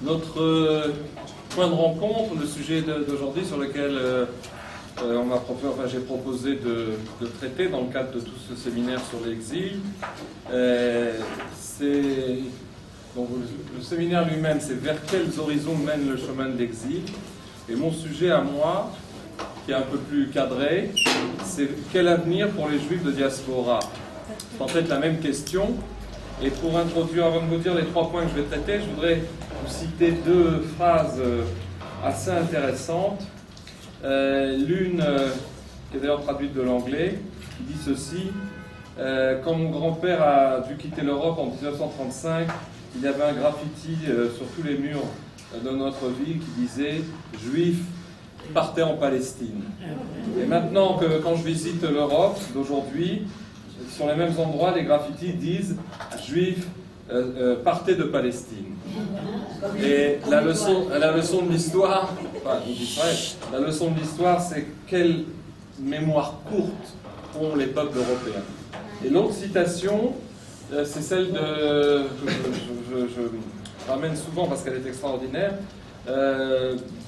Notre point de rencontre, le sujet d'aujourd'hui sur lequel j'ai proposé de traiter dans le cadre de tout ce séminaire sur l'exil, donc le séminaire lui-même, c'est vers quels horizons mène le chemin de l'exil. Et mon sujet à moi, qui est un peu plus cadré, c'est quel avenir pour les Juifs de diaspora. C'est en fait la même question. Et pour introduire, avant de vous dire les 3 points que je vais traiter, je voudrais vous citer 2 phrases assez intéressantes. L'une, qui est d'ailleurs traduite de l'anglais, qui dit ceci: quand mon grand-père a dû quitter l'Europe en 1935, il y avait un graffiti sur tous les murs de notre ville qui disait « Juifs, partez en Palestine ». Et maintenant, quand je visite l'Europe d'aujourd'hui, sur les mêmes endroits, les graffitis disent « Juifs, partez de Palestine ». Et la leçon de l'histoire, la leçon de l'histoire, c'est quelle mémoire courte ont les peuples européens. Et l'autre citation, c'est celle que je ramène souvent parce qu'elle est extraordinaire,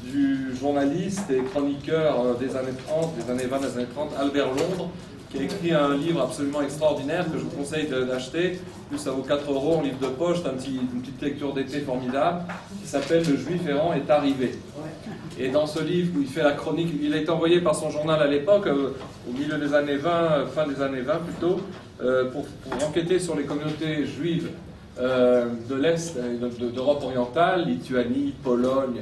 du journaliste et chroniqueur des années 30, des années 20, des années 30, Albert Londres, qui a écrit un livre absolument extraordinaire que je vous conseille d'acheter. Plus ça vaut 4 € en livre de poche, c'est une petite lecture d'été formidable, qui s'appelle « Le Juif errant est arrivé ». Et dans ce livre où il fait la chronique, il a été envoyé par son journal à l'époque, au milieu des années 20, fin des années 20 plutôt, pour enquêter sur les communautés juives de l'Est, d'Europe orientale, Lituanie, Pologne.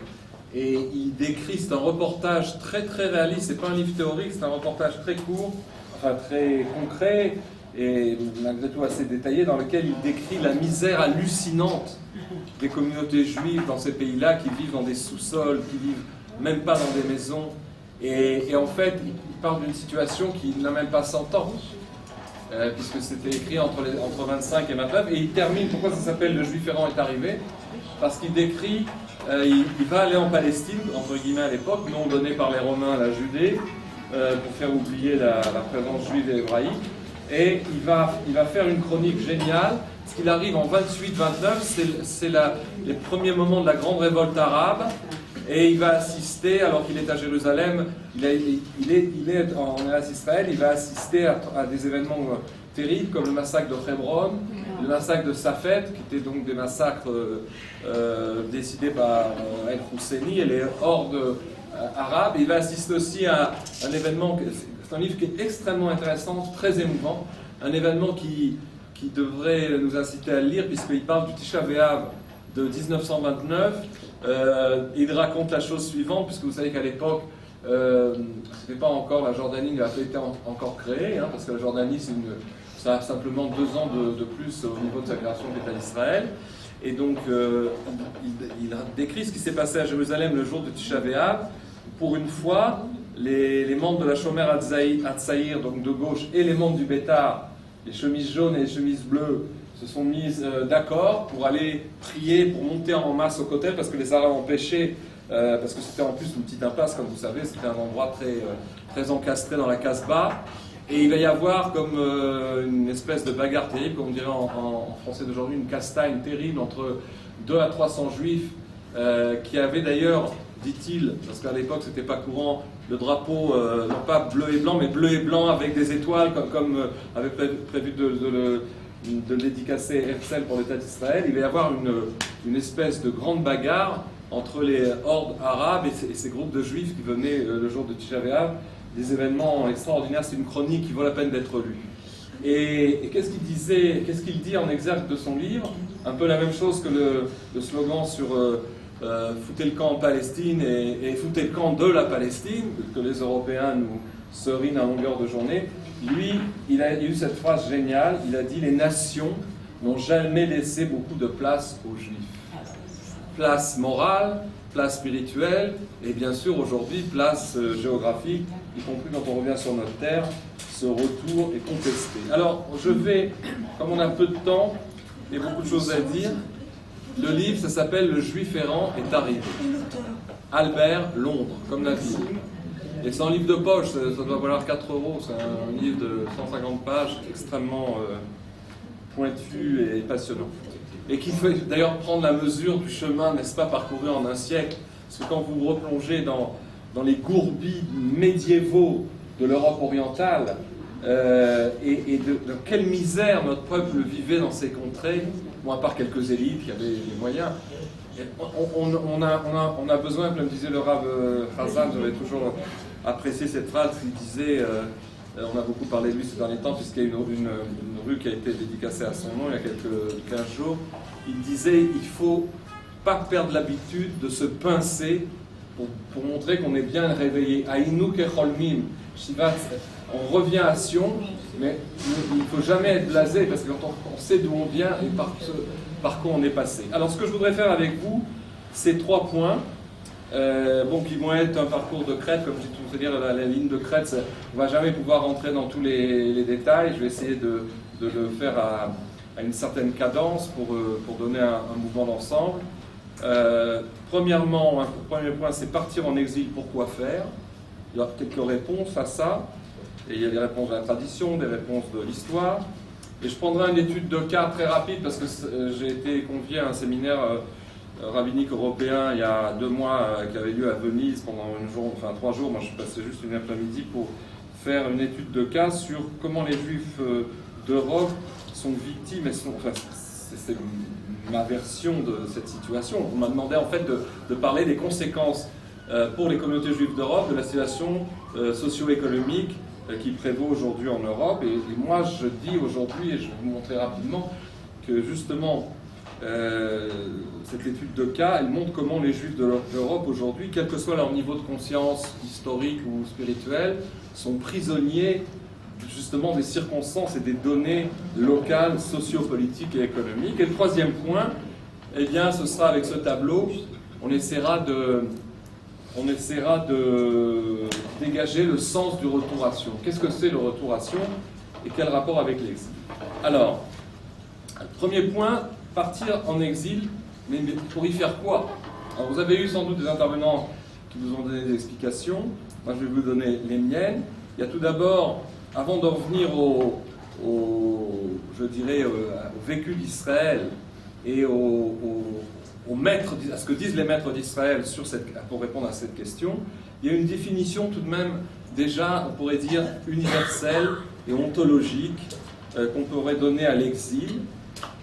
Et il décrit, c'est un reportage très très réaliste, c'est pas un livre théorique, c'est un reportage très court, enfin très concret et malgré tout assez détaillé, dans lequel il décrit la misère hallucinante des communautés juives dans ces pays-là, qui vivent dans des sous-sols, qui vivent même pas dans des maisons. Et en fait, il parle d'une situation qui n'a même pas 100 ans, puisque c'était écrit entre 25 et 29, et il termine, pourquoi ça s'appelle « Le Juif errant est arrivé ?» Parce qu'il décrit, il va aller en Palestine, entre guillemets à l'époque, nom donné par les Romains à la Judée, pour faire oublier la présence juive et hébraïque, et il va faire une chronique géniale. Ce qu'il arrive en 28-29, c'est les premiers moments de la grande révolte arabe, et il va assister, alors qu'il est à Jérusalem, il est en Israël, il va assister à des événements terribles comme le massacre de Hebron, le massacre de Safed, qui étaient donc des massacres décidés par El-Husseini et les hordes arabes. Il va assister aussi à un événement, c'est un livre qui est extrêmement intéressant, très émouvant, un événement qui devrait nous inciter à le lire, puisqu'il parle du Tisha B'Av de 1929. Il raconte la chose suivante, puisque vous savez qu'à l'époque, c'était pas encore, la Jordanie n'a pas été encore créée, parce que la Jordanie, ça a simplement 2 ans de plus au niveau de sa création d'État d'Israël. Et donc, il décrit ce qui s'est passé à Jérusalem le jour de Tisha B'Av. Pour une fois, les membres de la Shomer Hatzaïr, donc de gauche, et les membres du Bétar, les chemises jaunes et les chemises bleues, se sont mises d'accord pour aller prier, pour monter en masse au Kotel, parce que les Arabes empêchaient, parce que c'était en plus une petite impasse, comme vous savez, c'était un endroit très encastré dans la Casbah. Et il va y avoir comme une espèce de bagarre terrible, comme on dirait en français d'aujourd'hui, une castagne terrible entre 200 à 300 juifs qui avaient d'ailleurs, dit-il, parce qu'à l'époque c'était pas courant, le drapeau, non pas bleu et blanc, mais bleu et blanc avec des étoiles, comme avait prévu de dédicacer Herzl pour l'État d'Israël. Il va y avoir une espèce de grande bagarre entre les hordes arabes et ces groupes de juifs qui venaient le jour de Tisha B'Av. Des événements extraordinaires, c'est une chronique qui vaut la peine d'être lue. Et qu'est-ce qu'il dit en exergue de son livre? Un peu la même chose que le slogan sur foutez le camp en Palestine et foutez le camp de la Palestine, que les Européens nous serinent à longueur de journée. Lui, il a eu cette phrase géniale, il a dit « Les nations n'ont jamais laissé beaucoup de place aux Juifs ». Place morale, place spirituelle, et bien sûr aujourd'hui place géographique, y compris quand on revient sur notre terre, ce retour est contesté. Alors je vais, comme on a peu de temps et beaucoup de choses à dire, le livre ça s'appelle « Le Juif errant est arrivé ». Albert Londres, comme la ville. Et c'est un livre de poche, ça doit valoir 4 €, c'est un livre de 150 pages extrêmement pointu et passionnant. et qui fait d'ailleurs prendre la mesure du chemin, n'est-ce pas, parcouru en un siècle. Parce que quand vous vous replongez dans les gourbilles médiévaux de l'Europe orientale, et de quelle misère notre peuple vivait dans ces contrées, bon, à part quelques élites qui avaient les moyens. On a besoin, comme disait le Rav Hazan, j'avais toujours apprécié cette phrase, il disait, on a beaucoup parlé de lui ces derniers temps, puisqu'il y a une rue qui a été dédicacée à son nom il y a quelques 15 jours, il disait, il ne faut pas perdre l'habitude de se pincer pour montrer qu'on est bien réveillé. Aïnou kecholmim, Shivat, on revient à Sion, mais il ne faut jamais être blasé, parce que quand on sait d'où on vient et par quoi on est passé. Alors ce que je voudrais faire avec vous, c'est 3 points, qui vont être un parcours de crête, comme je dis, c'est-à-dire la ligne de crête, on ne va jamais pouvoir rentrer dans tous les détails, je vais essayer de le faire à une certaine cadence pour donner un mouvement d'ensemble. Premièrement, un premier point, c'est partir en exil, pourquoi faire? Il y a quelques réponses à ça. Et il y a des réponses de la tradition, des réponses de l'histoire. Et je prendrai une étude de cas très rapide parce que j'ai été convié à un séminaire rabbinique européen il y a 2 mois qui avait lieu à Venise pendant 3 jours. Moi, je suis passé juste une après-midi pour faire une étude de cas sur comment les Juifs d'Europe sont victimes et c'est ma version de cette situation. On m'a demandé en fait de parler des conséquences pour les communautés juives d'Europe de la situation socio-économique qui prévaut aujourd'hui en Europe. Et moi, je dis aujourd'hui, et je vais vous montrer rapidement, que justement, cette étude de cas, elle montre comment les Juifs d'Europe aujourd'hui, quel que soit leur niveau de conscience historique ou spirituel, sont prisonniers justement des circonstances et des données locales, sociopolitiques et économiques. Et le 3e point, eh bien, ce sera avec ce tableau, on essaiera de dégager le sens du retour à Sion. Qu'est-ce que c'est le retour à Sion et quel rapport avec l'exil? Alors, premier point, partir en exil, mais pour y faire quoi? Alors, vous avez eu sans doute des intervenants qui vous ont donné des explications. Moi, je vais vous donner les miennes. Il y a tout d'abord, avant d'en venir au vécu d'Israël et à ce que disent les maîtres d'Israël pour répondre à cette question, il y a une définition tout de même déjà, on pourrait dire, universelle et ontologique qu'on pourrait donner à l'exil.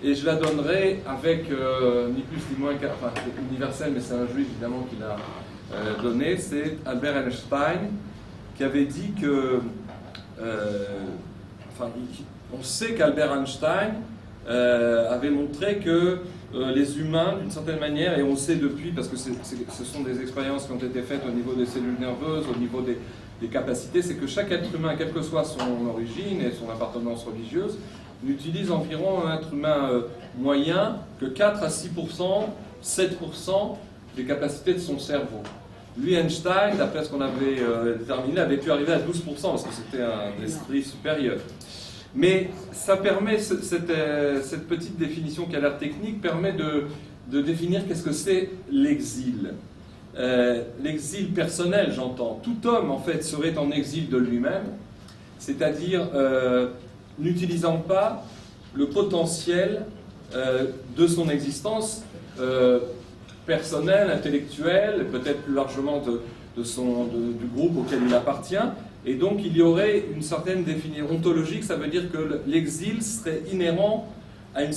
Et je la donnerai avec, ni plus ni moins enfin c'est universel, mais c'est un juif évidemment qui l'a donné, c'est Albert Einstein qui avait dit que, on sait qu'Albert Einstein avait montré que les humains, d'une certaine manière, et on le sait depuis, parce que ce sont des expériences qui ont été faites au niveau des cellules nerveuses, au niveau des capacités, c'est que chaque être humain, quelle que soit son origine et son appartenance religieuse, n'utilise environ un être humain moyen que 4 à 6%, 7% des capacités de son cerveau. Lui, Einstein, d'après ce qu'on avait déterminé, avait pu arriver à 12% parce que c'était un esprit supérieur. Mais ça permet, cette petite définition qui a l'air technique, permet de définir qu'est-ce que c'est l'exil. L'exil personnel, j'entends. Tout homme, en fait, serait en exil de lui-même, c'est-à-dire n'utilisant pas le potentiel de son existence personnelle, intellectuelle, peut-être plus largement du groupe auquel il appartient. Et donc il y aurait une certaine définition ontologique, ça veut dire que l'exil serait inhérent à une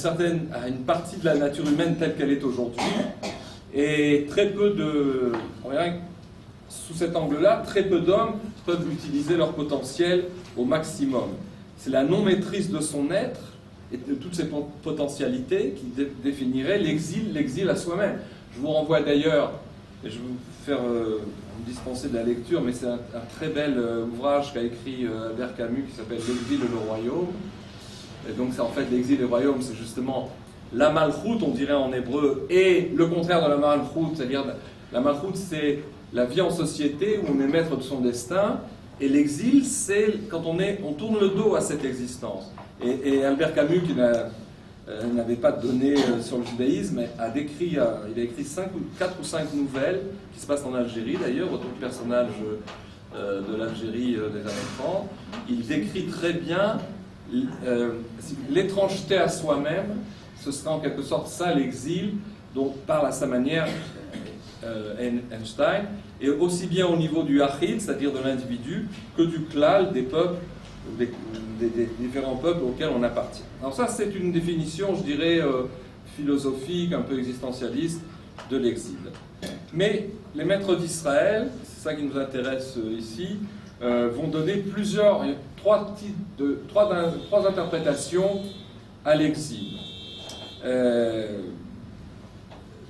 partie de la nature humaine telle qu'elle est aujourd'hui. Et sous cet angle-là, très peu d'hommes peuvent utiliser leur potentiel au maximum. C'est la non-maîtrise de son être et de toutes ses potentialités qui définirait l'exil à soi-même. Je vous renvoie d'ailleurs, et je vais vous faire me dispenser de la lecture, mais c'est un très bel ouvrage qu'a écrit Albert Camus qui s'appelle L'exil et le royaume. Et donc en fait l'exil et le royaume, c'est justement la malchoute, on dirait en hébreu, et le contraire de la malchoute, c'est-à-dire la malchoute, c'est la vie en société où on est maître de son destin, et l'exil, c'est quand on tourne le dos à cette existence. Et Albert Camus, qui n'avait pas de données sur le judaïsme, il a écrit 4 ou 5 nouvelles qui se passent en Algérie d'ailleurs, autour du personnage de l'Algérie des années 30. Il décrit très bien l'étrangeté à soi-même, ce sera en quelque sorte ça l'exil dont parle à sa manière Einstein, et aussi bien au niveau du Yachid, c'est-à-dire de l'individu, que du klal, des peuples, des différents peuples auxquels on appartient. Alors ça, c'est une définition, je dirais, philosophique, un peu existentialiste de l'exil. Mais les maîtres d'Israël, c'est ça qui nous intéresse ici, vont donner trois interprétations à l'exil.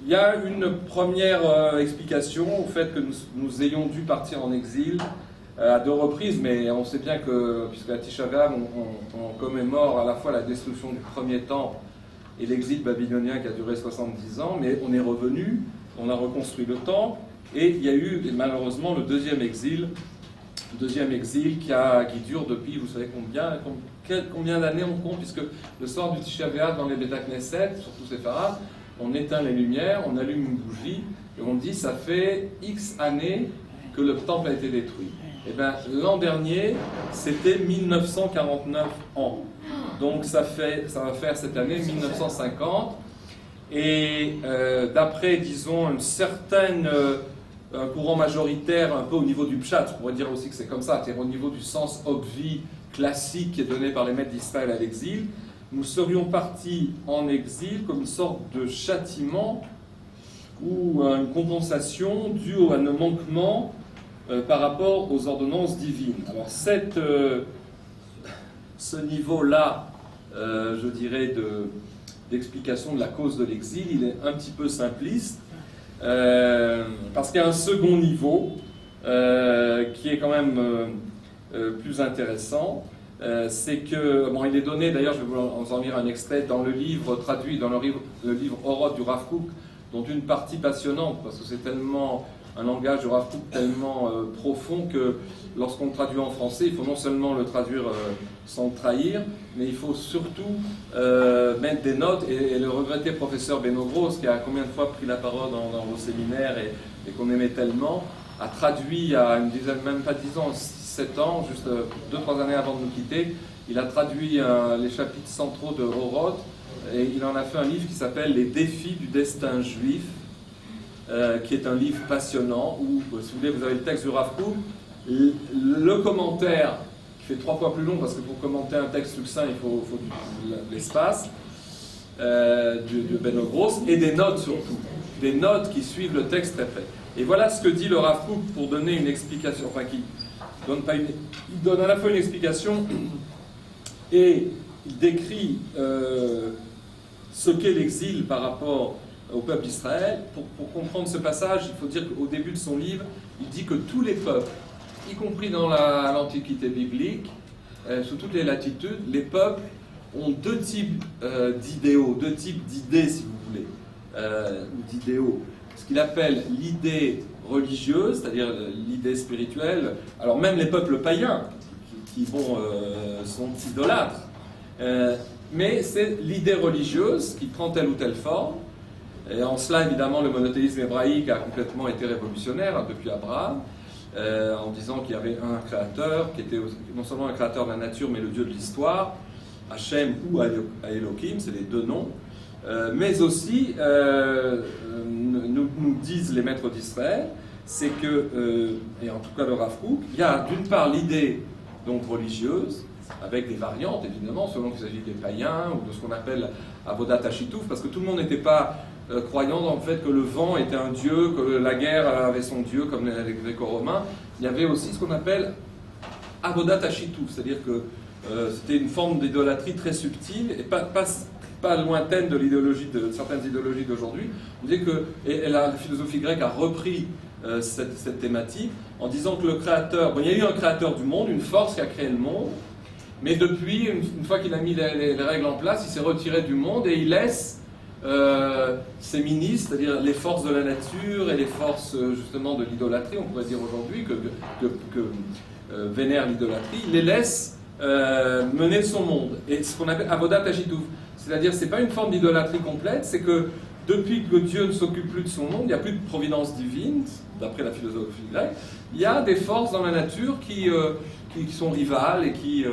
Il y a une première explication au fait que nous ayons dû partir en exil à 2 reprises, mais on sait bien que, puisque à Tisha B'Av, on commémore à la fois la destruction du premier temple et l'exil babylonien qui a duré 70 ans, mais on est revenu, on a reconstruit le temple, et il y a eu malheureusement le deuxième exil qui dure depuis, vous savez combien d'années on compte, puisque le soir du Tisha B'Av dans les Beth Knesset, surtout Séfarad, on éteint les lumières, on allume une bougie, et on dit ça fait X années que le temple a été détruit. Et bien l'an dernier, c'était 1949 ans. Donc ça va faire cette année 1950. Et d'après, disons, un courant majoritaire un peu au niveau du pshat, je pourrais dire aussi que c'est comme ça, c'est-à-dire au niveau du sens obvi classique qui est donné par les maîtres d'Israël à l'exil, nous serions partis en exil comme une sorte de châtiment ou une compensation due à nos manquements par rapport aux ordonnances divines. Alors ce niveau-là, je dirais, d'explication de la cause de l'exil, il est un petit peu simpliste, parce qu'il y a un second niveau qui est quand même plus intéressant. C'est que, bon, il est donné, d'ailleurs, je vais vous en lire un extrait dans le livre traduit, dans le livre Orot du Rav Kook, dont une partie passionnante, parce que c'est tellement un langage du Rav Kook tellement profond que lorsqu'on le traduit en français, il faut non seulement le traduire sans le trahir, mais il faut surtout mettre des notes, et le regretté professeur Beno Gross, qui a combien de fois pris la parole dans vos séminaires et qu'on aimait tellement, a traduit il y a une dizaine, même pas 10 ans, 7 ans, juste 2-3 années avant de nous quitter, il a traduit les chapitres centraux de Orot, et il en a fait un livre qui s'appelle « Les défis du destin juif », qui est un livre passionnant, où, si vous voulez, vous avez le texte du Rav Kook, le commentaire, qui fait 3 fois plus long, parce que pour commenter un texte succinct, il faut de l'espace, de Beno Gross, et des notes surtout, des notes qui suivent le texte très près. Et voilà ce que dit le Rav Kook pour donner une explication, enfin qui il donne à la fois une explication et il décrit ce qu'est l'exil par rapport au peuple d'Israël. Pour comprendre ce passage, il faut dire qu'au début de son livre, il dit que tous les peuples, y compris dans l'Antiquité biblique, sous toutes les latitudes, les peuples ont 2 types d'idéaux, 2 types d'idées, si vous voulez, ou d'idéaux. Ce qu'il appelle l'idée religieuse, c'est-à-dire l'idée spirituelle. Alors même les peuples païens, qui sont idolâtres, mais c'est l'idée religieuse qui prend telle ou telle forme. Et en cela, évidemment, le monothéisme hébraïque a complètement été révolutionnaire depuis Abraham, en disant qu'il y avait un créateur, qui était non seulement un créateur de la nature, mais le Dieu de l'histoire, Hachem ou Elohim, c'est les 2 noms. Mais aussi, nous disent les maîtres d'Israël, c'est que, et en tout cas le Rav Kook, il y a d'une part l'idée donc religieuse, avec des variantes évidemment, selon qu'il s'agit des païens ou de ce qu'on appelle Avodat Hashitouf, parce que tout le monde n'était pas croyant dans le fait que le vent était un dieu, que la guerre avait son dieu, comme les Gréco-Romains. Il y avait aussi ce qu'on appelle Avodat Hashitouf, c'est-à-dire que c'était une forme d'idolâtrie très subtile et pas lointaine de certaines idéologies d'aujourd'hui. On dit que, et la philosophie grecque a repris cette thématique en disant que le créateur, il y a eu un créateur du monde, une force qui a créé le monde, mais depuis, une fois qu'il a mis les règles en place, il s'est retiré du monde et il laisse ses ministres, c'est-à-dire les forces de la nature et les forces justement de l'idolâtrie, on pourrait dire aujourd'hui, que vénère l'idolâtrie, il les laisse mener son monde. Et ce qu'on appelle Avodat Hashitouf, c'est-à-dire c'est pas une forme d'idolâtrie complète, c'est que depuis que Dieu ne s'occupe plus de son monde, il n'y a plus de providence divine, d'après la philosophie grecque, il y a des forces dans la nature qui sont rivales et qui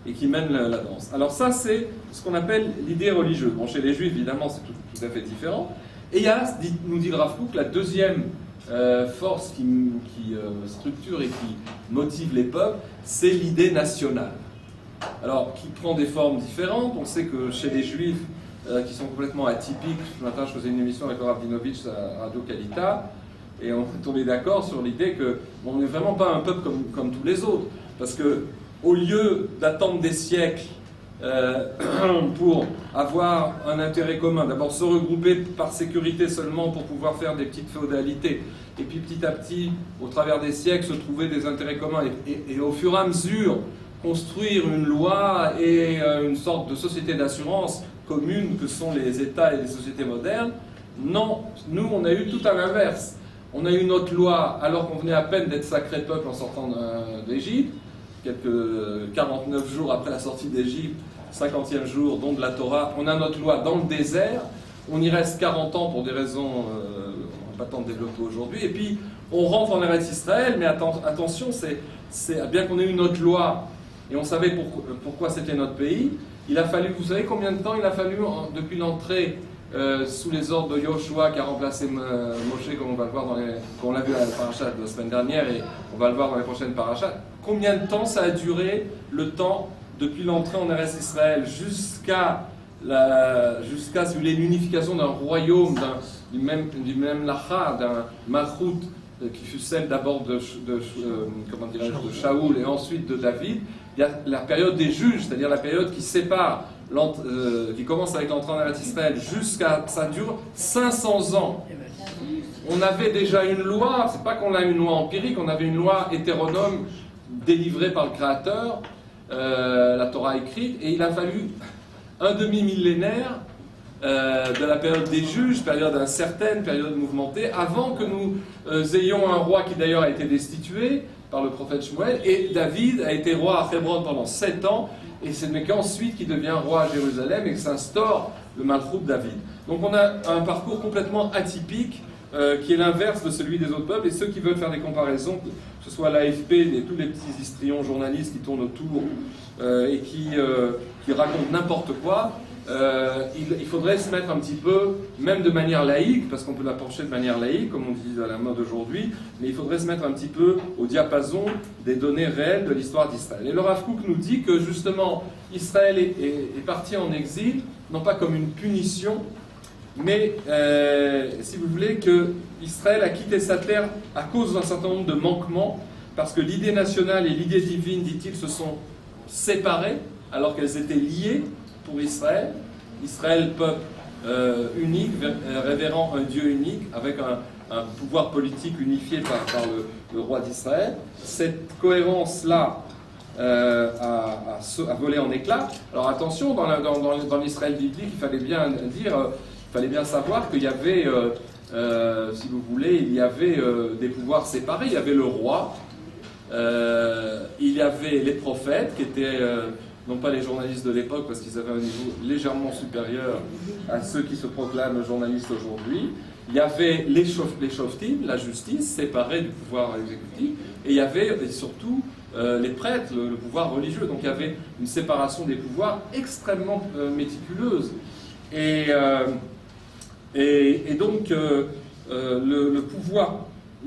et qui mène la danse. Alors ça, c'est ce qu'on appelle l'idée religieuse. Bon, chez les Juifs, évidemment, c'est tout à fait différent. Et il y a, nous dit le Rav Kook, la deuxième force qui structure et qui motive les peuples, c'est l'idée nationale. Alors, qui prend des formes différentes. On sait que chez les Juifs, qui sont complètement atypiques, ce matin, je faisais une émission avec le Rav Dinovitch à Radio Kalita, et on est tombé d'accord sur l'idée qu'on n'est vraiment pas un peuple comme tous les autres. Parce que, au lieu d'attendre des siècles pour avoir un intérêt commun, d'abord se regrouper par sécurité seulement pour pouvoir faire des petites féodalités, et puis petit à petit, au travers des siècles, se trouver des intérêts communs, et au fur et à mesure, construire une loi et une sorte de société d'assurance commune que sont les États et les sociétés modernes. Non, nous on a eu tout à l'inverse. On a eu notre loi alors qu'on venait à peine d'être sacré peuple en sortant d'Égypte, quelques 49 jours après la sortie d'Égypte, 50e jour, don de la Torah, on a notre loi dans le désert, on y reste 40 ans pour des raisons on va pas tant développer aujourd'hui, et puis on rentre en Eretz Israël, mais attention, c'est bien qu'on ait eu notre loi, et on savait pourquoi c'était notre pays, il a fallu, vous savez combien de temps il a fallu depuis l'entrée sous les ordres de Yoshua qui a remplacé Moshe, comme on va le voir on l'a vu à la paracha de la semaine dernière et on va le voir dans les prochaines parachas. Combien de temps ça a duré, le temps depuis l'entrée en Eretz Israël jusqu'à l'unification d'un royaume, du même lacha, d'un malchut qui fut celle d'abord de Shaoul et ensuite de David. Il y a la période des juges, c'est-à-dire la période qui sépare, qui commence avec l'entrée en Eretz Israël jusqu'à, ça dure 500 ans. On avait déjà une loi, c'est pas qu'on a une loi empirique, on avait une loi hétéronome délivrée par le Créateur, la Torah écrite, et il a fallu un demi-millénaire de la période des juges, période incertaine, période mouvementée, avant que nous ayons un roi qui d'ailleurs a été destitué par le prophète Shmuel, et David a été roi à Hébron pendant 7 ans, et ce n'est qu'ensuite qu'il devient roi à Jérusalem et que s'instaure le Malchut David. Donc on a un parcours complètement atypique, qui est l'inverse de celui des autres peuples, et ceux qui veulent faire des comparaisons, que ce soit l'AFP, tous les petits histrions journalistes qui tournent autour et qui racontent n'importe quoi, il faudrait se mettre un petit peu, même de manière laïque, parce qu'on peut l'approcher de manière laïque, comme on dit à la mode aujourd'hui, mais il faudrait se mettre un petit peu au diapason des données réelles de l'histoire d'Israël. Et le Rav Kook nous dit que justement, Israël est parti en exil, non pas comme une punition, mais si vous voulez, que Israël a quitté sa terre à cause d'un certain nombre de manquements, parce que l'idée nationale et l'idée divine, dit-il, se sont séparées, alors qu'elles étaient liées pour Israël. Israël, peuple unique, révérant un Dieu unique, avec un pouvoir politique unifié par le roi d'Israël. Cette cohérence-là a volé en éclats. Alors attention, dans l'Israël biblique, il fallait bien savoir qu'il y avait, si vous voulez, il y avait des pouvoirs séparés. Il y avait le roi, il y avait les prophètes qui étaient non pas les journalistes de l'époque, parce qu'ils avaient un niveau légèrement supérieur à ceux qui se proclament journalistes aujourd'hui. Il y avait les shoftim, la justice, séparée du pouvoir exécutif, et il y avait surtout les prêtres, le pouvoir religieux. Donc il y avait une séparation des pouvoirs extrêmement méticuleuse. Et donc le pouvoir,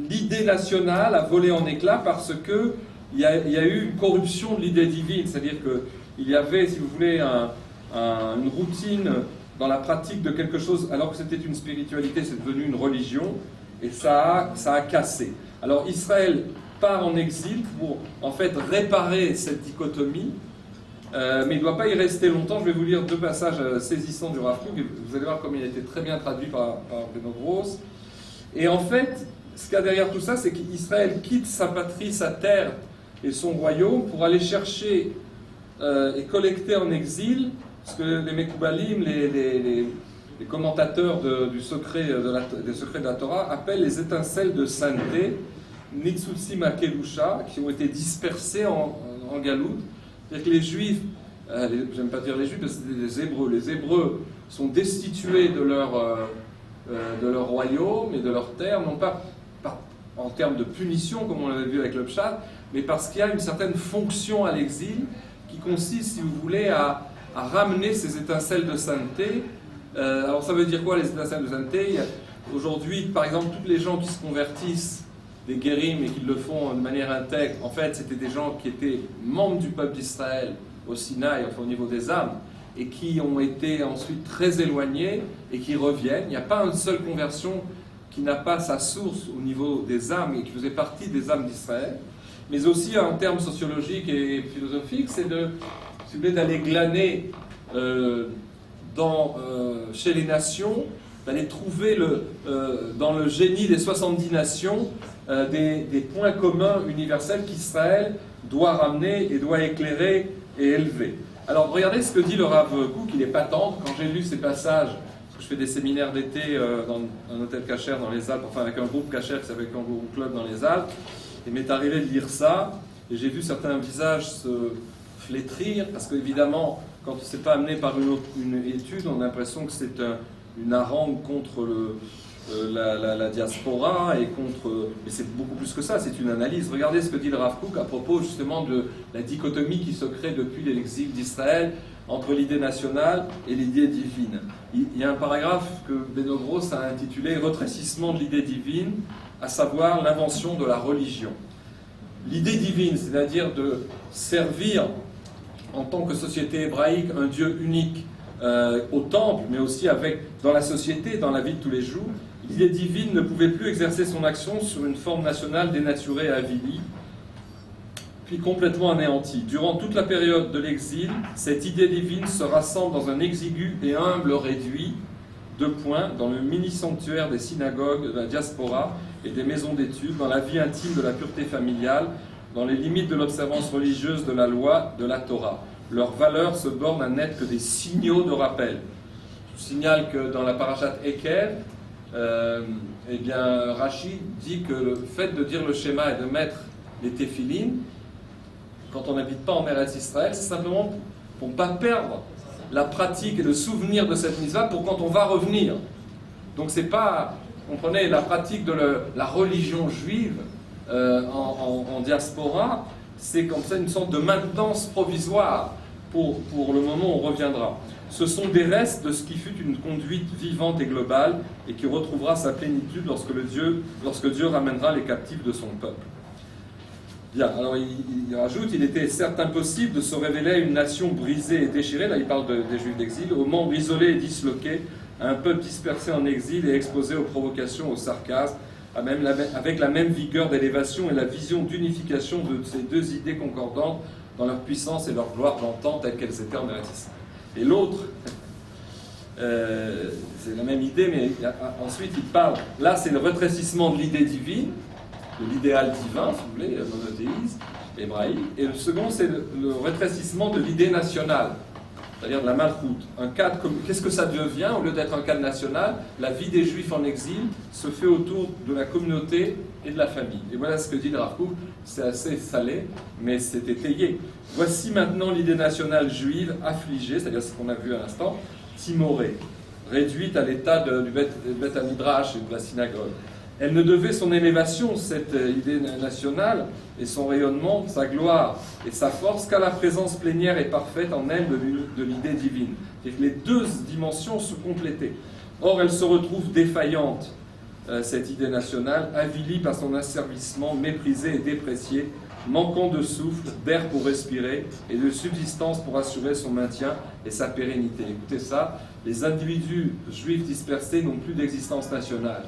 l'idée nationale a volé en éclats parce que il y a eu une corruption de l'idée divine, c'est-à-dire qu'il y avait, si vous voulez, une routine dans la pratique de quelque chose, alors que c'était une spiritualité, c'est devenu une religion, et ça a cassé. Alors Israël part en exil pour en fait réparer cette dichotomie, mais il ne doit pas y rester longtemps. Je vais vous lire 2 passages saisissants du Rav Kook, et vous allez voir comme il a été très bien traduit par Beno Gross. Et en fait, ce qu'il y a derrière tout ça, c'est qu'Israël quitte sa patrie, sa terre et son royaume pour aller chercher et collecter en exil ce que les Mekoubalim, les commentateurs des secrets de la Torah appellent les étincelles de sainteté, Nitzutsim Akelusha, qui ont été dispersées en Galoute. C'est-à-dire que les Juifs, j'aime pas dire les Juifs parce que c'est les Hébreux sont destitués de leur royaume et de leur terre, non pas en termes de punition, comme on l'avait vu avec le Pshat, mais parce qu'il y a une certaine fonction à l'exil qui consiste, si vous voulez, à ramener ces étincelles de sainteté. Alors ça veut dire quoi, les étincelles de sainteté? Aujourd'hui, par exemple, tous les gens qui se convertissent des guérims et qui le font de manière intègre, en fait, c'était des gens qui étaient membres du peuple d'Israël au Sinaï, enfin au niveau des âmes, et qui ont été ensuite très éloignés et qui reviennent. Il n'y a pas une seule conversion qui n'a pas sa source au niveau des âmes et qui faisait partie des âmes d'Israël. Mais aussi en termes sociologiques et philosophiques, c'est d'aller glaner chez les nations, d'aller trouver dans le génie des 70 nations des points communs universels qu'Israël doit ramener et doit éclairer et élever. Alors regardez ce que dit le Rav Kook, il est patent. Quand j'ai lu ces passages, parce que je fais des séminaires d'été dans un hôtel cachère dans les Alpes, enfin avec un groupe cachère qui s'appelle Kangourou Club dans les Alpes, il m'est arrivé de lire ça, et j'ai vu certains visages se flétrir, parce qu'évidemment, quand c'est pas amené par une étude, on a l'impression que c'est une harangue contre la diaspora et contre... Mais c'est beaucoup plus que ça, c'est une analyse. Regardez ce que dit le Rav Kook à propos justement de la dichotomie qui se crée depuis l'exil d'Israël entre l'idée nationale et l'idée divine. Il y a un paragraphe que Beno Gross a intitulé « Retrécissement de l'idée divine », à savoir l'invention de la religion. L'idée divine, c'est-à-dire de servir en tant que société hébraïque un Dieu unique au temple, mais aussi dans la société, dans la vie de tous les jours, l'idée divine ne pouvait plus exercer son action sur une forme nationale dénaturée et avilie, puis complètement anéantie. Durant toute la période de l'exil, cette idée divine se rassemble dans un exigu et humble réduit, dans le mini-sanctuaire des synagogues, de la diaspora et des maisons d'études, dans la vie intime de la pureté familiale, dans les limites de l'observance religieuse de la loi, de la Torah. Leur valeur se borne à n'être que des signaux de rappel. Je signale que dans la parashat Ekev, eh bien, Rashi dit que le fait de dire le schéma et de mettre les téphilines, quand on n'habite pas en Eretz Israël, c'est simplement pour ne pas perdre la pratique et le souvenir de cette mitzvah pour quand on va revenir. Donc c'est pas, comprenez, la pratique de la religion juive en diaspora, c'est comme ça une sorte de maintenance provisoire pour le moment où on reviendra. Ce sont des restes de ce qui fut une conduite vivante et globale et qui retrouvera sa plénitude lorsque Dieu ramènera les captifs de son peuple. Bien, alors il rajoute, il était certes impossible de se révéler à une nation brisée et déchirée, là il parle des Juifs d'exil, aux membres isolés et disloqués, à un peuple dispersé en exil et exposé aux provocations, au sarcasme, avec la même vigueur d'élévation et la vision d'unification de ces deux idées concordantes dans leur puissance et leur gloire d'antan telles qu'elles étaient en Eretz Israël. Et l'autre, c'est la même idée, mais ensuite il parle, là c'est le retrécissement de l'idée divine, de l'idéal divin, si vous voulez, le monothéisme hébraïque, et le second c'est le rétrécissement de l'idée nationale, c'est-à-dire de la malchoute. Qu'est-ce que ça devient? Au lieu d'être un cadre national, la vie des Juifs en exil se fait autour de la communauté et de la famille. Et voilà ce que dit le Rav Kook, c'est assez salé, mais c'est étayé. Voici maintenant l'idée nationale juive affligée, c'est-à-dire ce qu'on a vu à l'instant, timorée, réduite à l'état du Beth Midrash et de la synagogue. Elle ne devait son élévation, cette idée nationale, et son rayonnement, sa gloire et sa force, qu'à la présence plénière et parfaite en elle de l'idée divine. Et que les deux dimensions se complétaient. Or, elle se retrouve défaillante, cette idée nationale, avilie par son asservissement, méprisée et dépréciée, manquant de souffle, d'air pour respirer et de subsistance pour assurer son maintien et sa pérennité. Écoutez ça, les individus juifs dispersés n'ont plus d'existence nationale.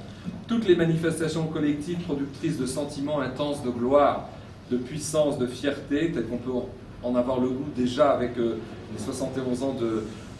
Toutes les manifestations collectives productrices de sentiments intenses de gloire, de puissance, de fierté, telles qu'on peut en avoir le goût déjà avec les 71 ans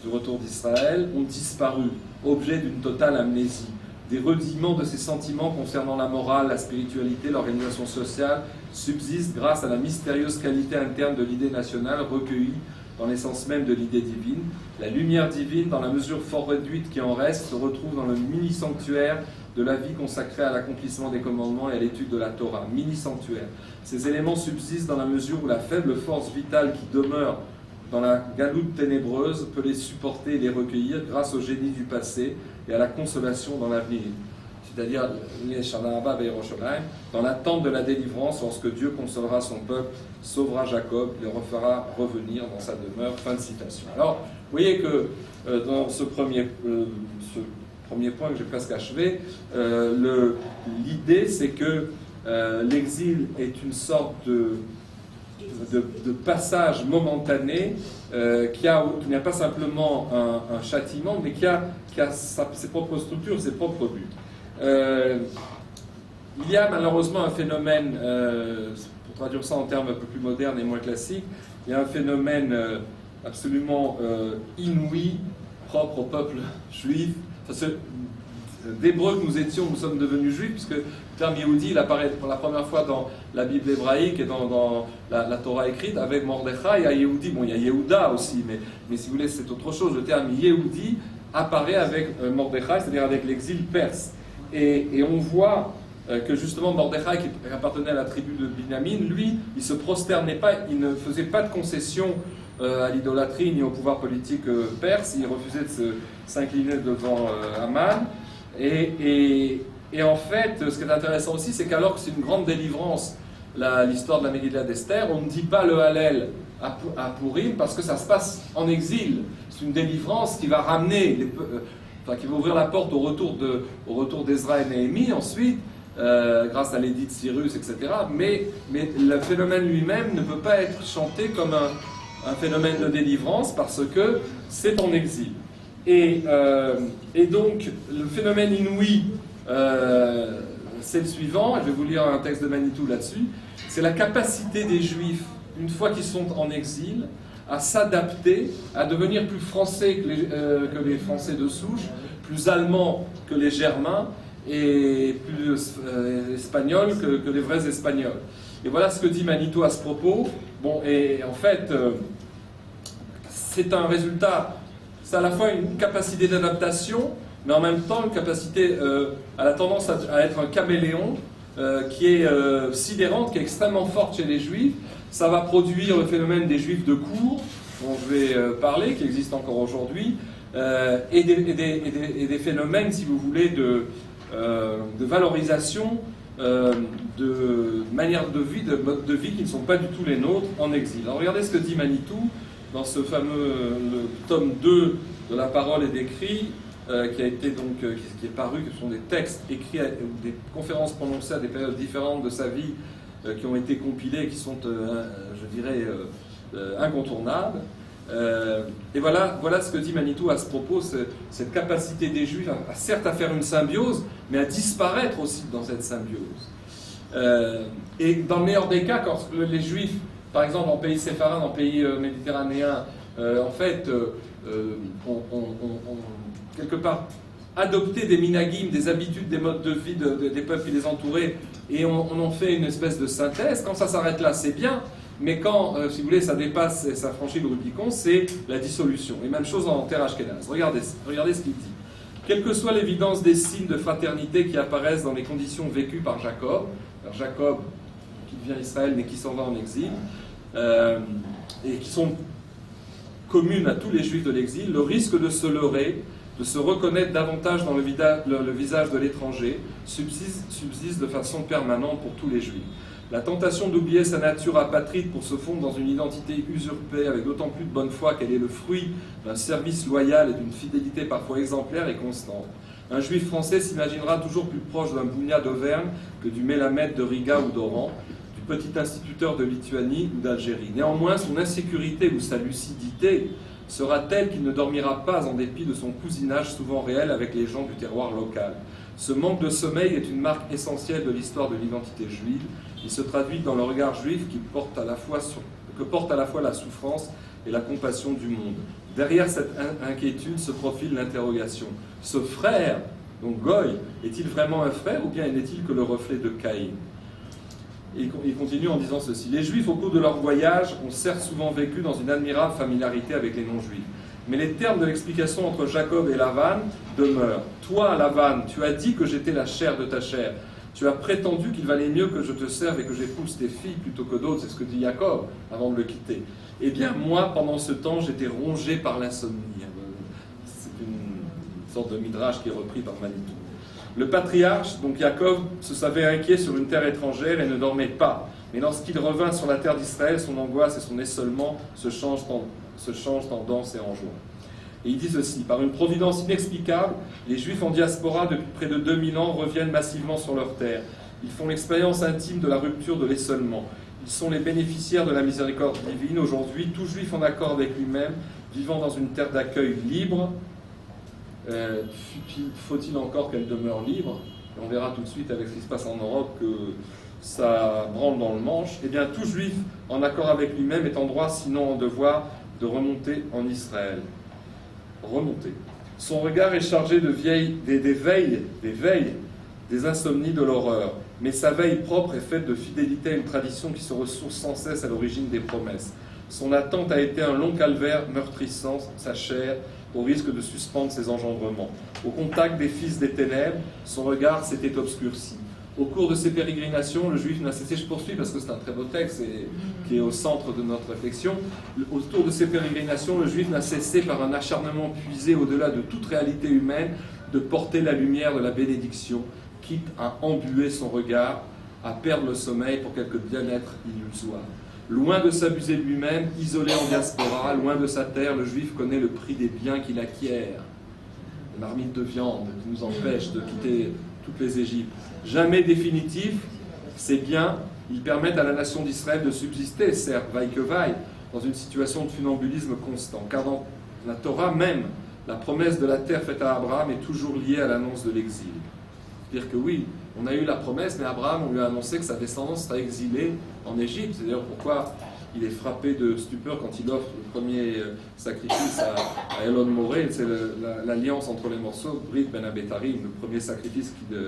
du retour d'Israël, ont disparu, objet d'une totale amnésie. Des rudiments de ces sentiments concernant la morale, la spiritualité, l'organisation sociale subsistent grâce à la mystérieuse qualité interne de l'idée nationale recueillie dans l'essence même de l'idée divine. La lumière divine, dans la mesure fort réduite qui en reste, se retrouve dans le mini-sanctuaire de la vie consacrée à l'accomplissement des commandements et à l'étude de la Torah. Mini-sanctuaire. Ces éléments subsistent dans la mesure où la faible force vitale qui demeure dans la galoute ténébreuse peut les supporter et les recueillir grâce au génie du passé et à la consolation dans l'avenir. c'est-à-dire les Shana Rabba Ve'Yerushalayim, dans l'attente de la délivrance, lorsque Dieu consolera son peuple, sauvera Jacob, le refera revenir dans sa demeure. Fin de citation. Alors, vous voyez que dans ce premier point que j'ai presque achevé, l'idée c'est que l'exil est une sorte de passage momentané qui n'a pas simplement un châtiment, mais qui a ses propres structures, ses propres buts. Il y a malheureusement un phénomène, pour traduire ça en termes un peu plus modernes et moins classiques, il y a un phénomène absolument inouï, propre au peuple juif. D'hébreux que nous étions, nous sommes devenus juifs, puisque le terme Yehudi, il apparaît pour la première fois dans la Bible hébraïque et dans la Torah écrite, avec Mordechai, il y a Yehudi, bon il y a Yehuda aussi, mais si vous voulez c'est autre chose, le terme Yehudi apparaît avec Mordechai, c'est-à-dire avec l'exil perse. Et on voit que justement Mordechai, qui appartenait à la tribu de Binyamin, lui, il ne se prosternait pas, il ne faisait pas de concession à l'idolâtrie ni au pouvoir politique perse, il refusait de s'incliner devant Aman. Et en fait, ce qui est intéressant aussi, c'est qu'alors que c'est une grande délivrance, l'histoire de la Megillah d'Esther, on ne dit pas le Hallel à Purim parce que ça se passe en exil. C'est une délivrance qui va ramener, qui va ouvrir la porte au retour d'Ezra et Néhémie ensuite, grâce à l'édit de Cyrus, etc. Mais le phénomène lui-même ne peut pas être chanté comme un phénomène de délivrance parce que c'est en exil. Et donc, le phénomène inouï, c'est le suivant, et je vais vous lire un texte de Manitou là-dessus, c'est la capacité des Juifs, une fois qu'ils sont en exil, à s'adapter, à devenir plus français que les Français de souche, plus allemands que les Germains, et plus espagnols que les vrais Espagnols. Et voilà ce que dit Manitou à ce propos. Bon, et en fait, c'est un résultat... C'est à la fois une capacité d'adaptation, mais en même temps une capacité à la tendance à être un caméléon qui est sidérante, qui est extrêmement forte chez les Juifs. Ça va produire le phénomène des Juifs de cour, dont je vais parler, qui existe encore aujourd'hui, et des phénomènes, si vous voulez, de valorisation de manières de vie, de modes de vie qui ne sont pas du tout les nôtres en exil. Alors regardez ce que dit Manitou dans ce fameux le tome 2 de la parole et d'écrit, qui a été donc qui est paru, que ce sont des textes écrits, des conférences prononcées à des périodes différentes de sa vie, qui ont été compilées, qui sont, je dirais, incontournables. Et voilà ce que dit Manitou à ce propos, cette capacité des Juifs certes à faire une symbiose, mais à disparaître aussi dans cette symbiose. Et dans le meilleur des cas, quand les Juifs, par exemple en pays séfarade, en pays méditerranéen, en fait, ont quelque part adopté des minagim, des habitudes, des modes de vie des peuples qui les entouraient, et on en fait une espèce de synthèse. Quand ça s'arrête là, c'est bien, mais quand, si vous voulez, ça dépasse et ça franchit le Rubicon, c'est la dissolution. Et même chose en terre ashkénaze. Regardez ce qu'il dit. Quelle que soit l'évidence des signes de fraternité qui apparaissent dans les conditions vécues par Jacob, alors Jacob qui devient Israël mais qui s'en va en exil, et qui sont communes à tous les Juifs de l'exil, le risque de se leurrer, de se reconnaître davantage dans le visage de l'étranger, subsiste de façon permanente pour tous les Juifs. La tentation d'oublier sa nature apatride pour se fondre dans une identité usurpée avec d'autant plus de bonne foi qu'elle est le fruit d'un service loyal et d'une fidélité parfois exemplaire et constante. Un Juif français s'imaginera toujours plus proche d'un Bougnat d'Auvergne que du Mélamède de Riga ou d'Oran, du petit instituteur de Lituanie ou d'Algérie. Néanmoins, son insécurité ou sa lucidité sera telle qu'il ne dormira pas en dépit de son cousinage souvent réel avec les gens du terroir local. Ce manque de sommeil est une marque essentielle de l'histoire de l'identité juive. Il se traduit dans le regard juif que porte à la fois la souffrance et la compassion du monde. Derrière cette inquiétude se profile l'interrogation. Ce frère, donc Goy, est-il vraiment un frère ou bien n'est-il que le reflet de Caïn ? Il continue en disant ceci. Les Juifs, au cours de leur voyage, ont certes souvent vécu dans une admirable familiarité avec les non-juifs. Mais les termes de l'explication entre Jacob et Lavan demeurent. Toi, Lavan, tu as dit que j'étais la chair de ta chair. Tu as prétendu qu'il valait mieux que je te serve et que j'épouse tes filles plutôt que d'autres. C'est ce que dit Jacob avant de le quitter. Eh bien, moi, pendant ce temps, j'étais rongé par l'insomnie. C'est une sorte de midrash qui est repris par Manitou. Le patriarche, donc Jacob, se savait inquiet sur une terre étrangère et ne dormait pas. Mais lorsqu'il revint sur la terre d'Israël, son angoisse et son essolement se changent en danse et en joie. Et il dit ceci: par une providence inexplicable, les Juifs en diaspora depuis près de 2000 ans reviennent massivement sur leur terre. Ils font l'expérience intime de la rupture de l'essolement. Ils sont les bénéficiaires de la miséricorde divine. Aujourd'hui, tout Juif en accord avec lui-même, vivant dans une terre d'accueil libre, faut-il encore qu'elle demeure libre? Et on verra tout de suite avec ce qui se passe en Europe que ça branle dans le manche. Eh bien, tout Juif en accord avec lui-même est en droit, sinon en devoir, de remonter en Israël. Remonter. Son regard est chargé des veilles, des insomnies de l'horreur. Mais sa veille propre est faite de fidélité à une tradition qui se ressource sans cesse à l'origine des promesses. Son attente a été un long calvaire meurtrissant sa chair au risque de suspendre ses engendrements. Au contact des fils des ténèbres, son regard s'était obscurci. Au cours de ses pérégrinations, le Juif n'a cessé, je poursuis parce que c'est un très beau texte qui est au centre de notre réflexion, autour de ses pérégrinations, le Juif n'a cessé par un acharnement puisé au-delà de toute réalité humaine de porter la lumière de la bénédiction, quitte à embuer son regard, à perdre le sommeil pour quelque bien-être illusoire. Loin de s'abuser de lui-même, isolé en diaspora, loin de sa terre, le Juif connaît le prix des biens qu'il acquiert. Une marmite de viande qui nous empêche de quitter toutes les Égyptes. Jamais définitif, ces biens, ils permettent à la nation d'Israël de subsister, certes, vaille que vaille, dans une situation de funambulisme constant. Car dans la Torah même, la promesse de la terre faite à Abraham est toujours liée à l'annonce de l'exil. C'est-à-dire que oui, on a eu la promesse, mais Abraham, on lui a annoncé que sa descendance sera exilée en Égypte. C'est d'ailleurs pourquoi il est frappé de stupeur quand il offre le premier sacrifice à Elon Moré. C'est l'alliance entre les morceaux, Brit Ben Abetarim, le premier sacrifice qu'il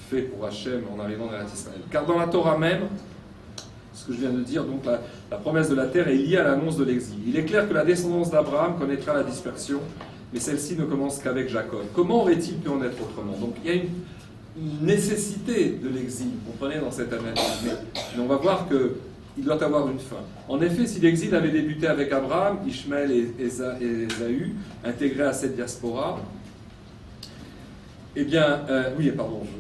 fait pour Hachem en arrivant dans Israël. Car dans la Torah même, ce que je viens de dire, donc la promesse de la terre est liée à l'annonce de l'exil. Il est clair que la descendance d'Abraham connaîtra la dispersion, mais celle-ci ne commence qu'avec Jacob. Comment aurait-il pu en être autrement? Donc il y a une nécessité de l'exil, vous comprenez, dans cette analyse, mais on va voir qu'il doit avoir une fin. En effet, si l'exil avait débuté avec Abraham, Ishmaël et Ésaü, intégrés à cette diaspora, eh bien, je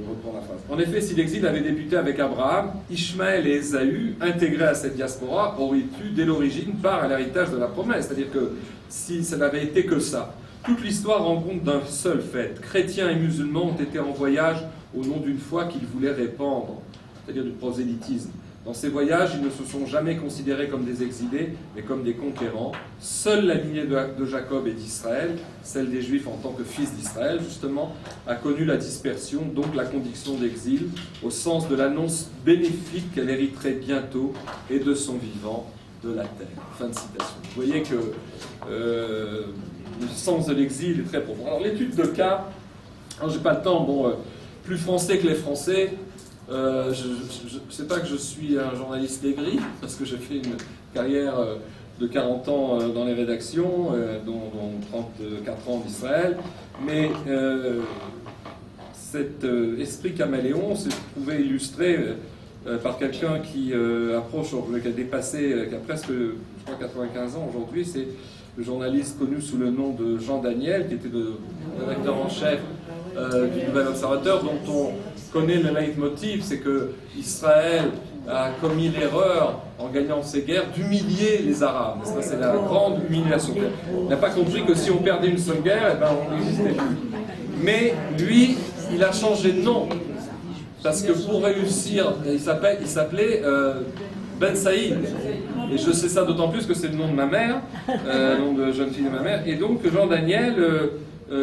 reprends la phrase. En effet, si l'exil avait débuté avec Abraham, Ishmaël et Ésaü, intégrés à cette diaspora, auraient pu, dès l'origine, part à l'héritage de la promesse. C'est-à-dire que si ça n'avait été que ça, toute l'histoire rend compte d'un seul fait. Chrétiens et musulmans ont été en voyage au nom d'une foi qu'ils voulaient répandre, c'est-à-dire du prosélytisme. Dans ces voyages, ils ne se sont jamais considérés comme des exilés, mais comme des conquérants. Seule la lignée de Jacob et d'Israël, celle des Juifs en tant que fils d'Israël, justement, a connu la dispersion, donc la condition d'exil, au sens de l'annonce bénéfique qu'elle hériterait bientôt, et de son vivant, de la terre. Fin de citation. Vous voyez que le sens de l'exil est très profond. Alors l'étude de cas, je n'ai pas le temps, plus français que les Français. Je ne sais pas que je suis un journaliste aigri, parce que j'ai fait une carrière de 40 ans dans les rédactions, dont 34 ans d'Israël, mais cet esprit caméléon s'est trouvé illustré par quelqu'un qui approche, qui a dépassé, qui a presque, je crois, 95 ans aujourd'hui. C'est le journaliste connu sous le nom de Jean Daniel, qui était le rédacteur en chef du Nouvel Observateur, dont on connaît le leitmotiv, c'est que Israël a commis l'erreur, en gagnant ces guerres, d'humilier les Arabes. Ça, c'est la grande humiliation. Il n'a pas compris que si on perdait une seule guerre, on n'existait plus. Mais lui, il a changé de nom. Parce que pour réussir, il s'appelait Ben Saïd. Et je sais ça d'autant plus que c'est le nom de ma mère, le nom de jeune fille de ma mère. Et donc Jean Daniel,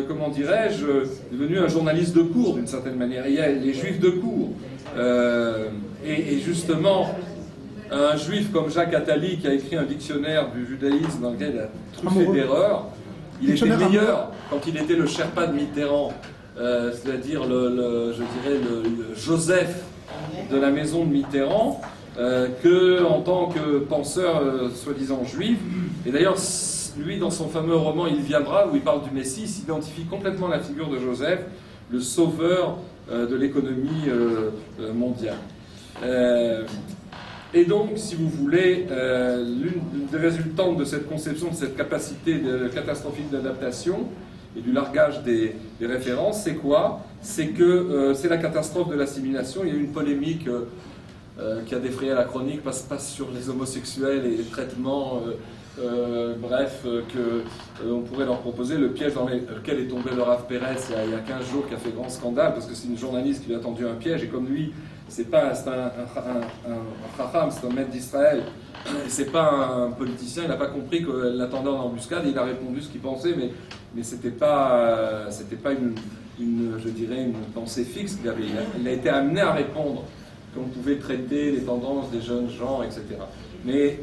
comment dirais-je, est devenu un journaliste de cour d'une certaine manière. Il y a les juifs de cour. Et justement, un juif comme Jacques Attali, qui a écrit un dictionnaire du judaïsme dans lequel il a truffé d'erreurs, il était meilleur quand il était le Sherpa de Mitterrand, c'est-à-dire le Joseph de la maison de Mitterrand, qu'en tant que penseur soi-disant juif. Et d'ailleurs, lui, dans son fameux roman Il viendra, où il parle du Messie, s'identifie complètement à la figure de Joseph, le sauveur de l'économie mondiale. Et donc, si vous voulez, l'une des résultantes de cette conception, de cette capacité catastrophique d'adaptation et du largage des références, c'est quoi? c'est que c'est la catastrophe de l'assimilation. Il y a eu une polémique qui a défrayé la chronique, pas sur les homosexuels et les traitements, qu'on pourrait leur proposer, le piège dans lequel est tombé le Rav Pérez il y a 15 jours, qui a fait grand scandale, parce que c'est une journaliste qui lui a tendu un piège, et comme lui, c'est un chacham, c'est un maître d'Israël, c'est pas un politicien, il n'a pas compris qu'elle l'attendait en embuscade, et il a répondu ce qu'il pensait, mais c'était pas je dirais, une pensée fixe qu'il avait. Il a été amené à répondre qu'on pouvait traiter les tendances des jeunes gens, etc. Mais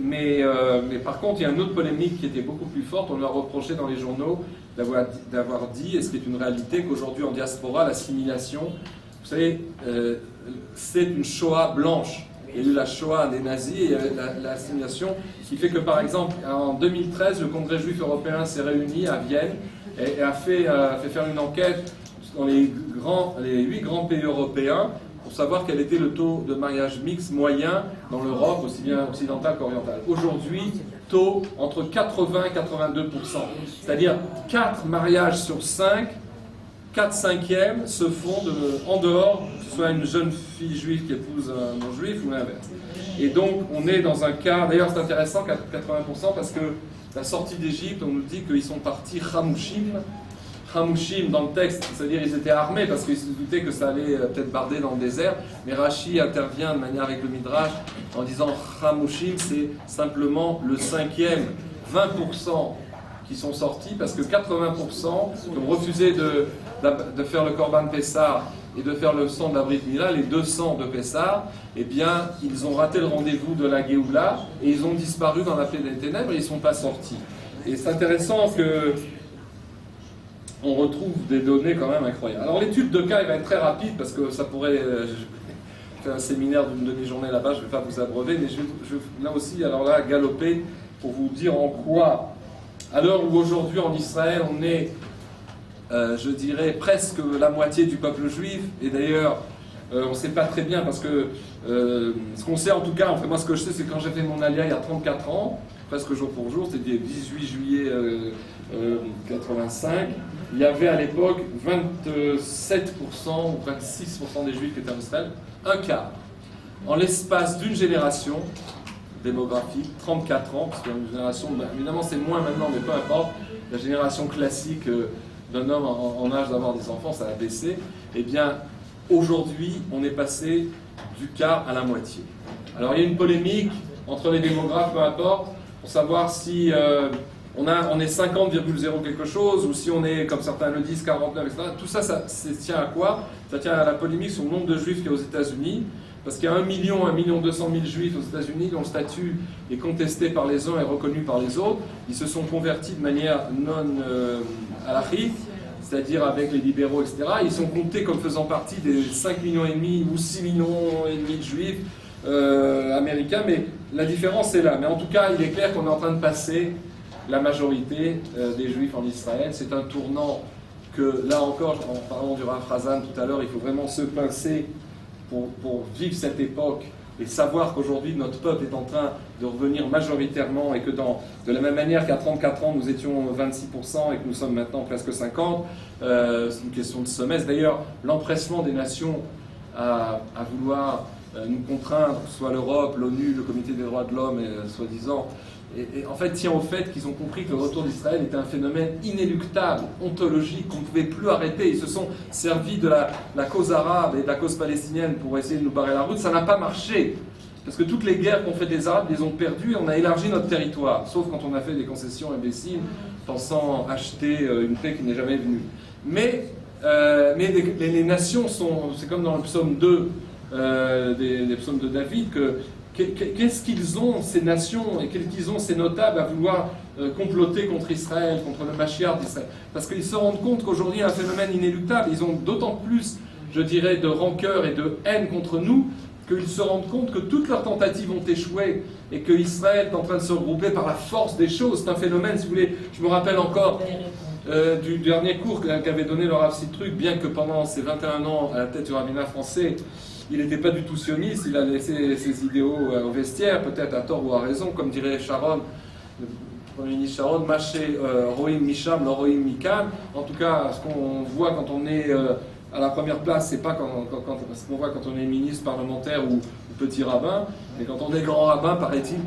par contre, il y a une autre polémique qui était beaucoup plus forte. On leur reprochait dans les journaux d'avoir dit, et ce qui est une réalité, qu'aujourd'hui en diaspora, l'assimilation, vous savez, c'est une Shoah blanche. Il y a eu la Shoah des nazis et l'assimilation, ce qui fait que, par exemple, en 2013, le Congrès juif européen s'est réuni à Vienne et a fait faire une enquête dans les 8 grands pays européens pour savoir quel était le taux de mariage mixte moyen dans l'Europe, aussi bien occidentale qu'orientale. Aujourd'hui, taux entre 80 et 82%. C'est-à-dire 4 mariages sur 5, 4/5e se font en dehors, que ce soit une jeune fille juive qui épouse un non-juif ou l'inverse. Et donc, on est dans un cas, d'ailleurs c'est intéressant, 80%, parce que la sortie d'Égypte, on nous dit qu'ils sont partis Hamouchim dans le texte, c'est-à-dire ils étaient armés parce qu'ils se doutaient que ça allait peut-être barder dans le désert, mais Rashi intervient de manière avec le Midrash en disant Hamouchim, c'est simplement le 5e, 20% qui sont sortis, parce que 80% qui ont refusé de faire le Korban Pessah et de faire le sang de la Brit Mila, les 200 de Pessah, eh bien, ils ont raté le rendez-vous de la Géoula et ils ont disparu dans la plaie des ténèbres et ils ne sont pas sortis. Et c'est intéressant que on retrouve des données quand même incroyables. Alors l'étude de cas, elle va être très rapide parce que ça pourrait... je fais un séminaire d'une demi-journée là-bas, je ne vais pas vous abreuver, mais je vais là aussi, alors là, galoper pour vous dire en quoi, à l'heure où aujourd'hui en Israël, on est, je dirais, presque la moitié du peuple juif, et d'ailleurs, on ne sait pas très bien parce que ce qu'on sait en tout cas, enfin, moi ce que je sais, c'est que quand j'ai fait mon alia il y a 34 ans, presque jour pour jour, c'était le 18 juillet 85, il y avait à l'époque 27% ou 26% des juifs qui étaient en Israël, un quart. En l'espace d'une génération démographique, 34 ans, parce qu'il y a une génération, évidemment c'est moins maintenant, mais peu importe, la génération classique d'un homme en âge d'avoir des enfants, ça a baissé, eh bien aujourd'hui on est passé du quart à la moitié. Alors il y a une polémique entre les démographes, peu importe, pour savoir si on est 50,0 quelque chose, ou si on est, comme certains le disent, 49, etc. Tout ça, ça tient à quoi? Ça tient à la polémique sur le nombre de juifs qu'il y a aux États-Unis, parce qu'il y a 1 million 200 000 juifs aux États-Unis dont le statut est contesté par les uns et reconnu par les autres. Ils se sont convertis de manière non halachique, c'est-à-dire avec les libéraux, etc. Ils sont comptés comme faisant partie des 5,5 millions ou 6,5 millions de juifs américains, mais la différence est là. Mais en tout cas, il est clair qu'on est en train de passer la majorité des juifs en Israël. C'est un tournant que, là encore, en parlant du Rav Razan tout à l'heure, il faut vraiment se pincer pour vivre cette époque et savoir qu'aujourd'hui notre peuple est en train de revenir majoritairement et que de la même manière qu'à 34 ans nous étions 26% et que nous sommes maintenant presque 50%, c'est une question de semestre. D'ailleurs, l'empressement des nations à vouloir nous contraindre, que ce soit l'Europe, l'ONU, le Comité des droits de l'homme, soi-disant, et en fait tient au fait qu'ils ont compris que le retour d'Israël était un phénomène inéluctable, ontologique, qu'on ne pouvait plus arrêter. Ils se sont servis de la cause arabe et de la cause palestinienne pour essayer de nous barrer la route. Ça n'a pas marché, parce que toutes les guerres qu'ont fait les Arabes, ils les ont perdues et on a élargi notre territoire, sauf quand on a fait des concessions imbéciles, pensant acheter une paix qui n'est jamais venue. Mais les nations sont, c'est comme dans le psaume 2, des psaumes de David, qu'est-ce qu'ils ont, ces nations, et qu'est-ce qu'ils ont, ces notables, à vouloir comploter contre Israël, contre le Mashiach d'Israël? Parce qu'ils se rendent compte qu'aujourd'hui, il y a un phénomène inéluctable. Ils ont d'autant plus, je dirais, de rancœur et de haine contre nous, qu'ils se rendent compte que toutes leurs tentatives ont échoué, et que Israël est en train de se regrouper par la force des choses. C'est un phénomène, si vous voulez, je me rappelle encore du dernier cours qu'avait donné le Rav Sitruk, bien que pendant ses 21 ans à la tête du rabbinat français, il n'était pas du tout sioniste, il a laissé ses idéaux au vestiaire, peut-être à tort ou à raison, comme dirait Sharon, le Premier ministre Sharon, Maché Rohim Misham, Rohim Mikam. En tout cas, ce qu'on voit quand on est à la première place, c'est pas ce qu'on voit quand on est ministre, parlementaire ou petit rabbin, mais quand on est grand rabbin, paraît-il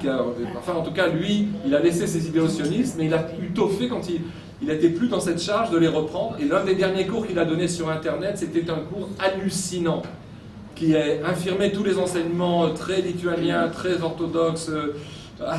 enfin en tout cas lui, il a laissé ses idéaux sionistes, mais il a plutôt fait quand il n'était plus dans cette charge de les reprendre. Et l'un des derniers cours qu'il a donné sur Internet, c'était un cours hallucinant, qui a infirmé tous les enseignements très lituaniens, très orthodoxes,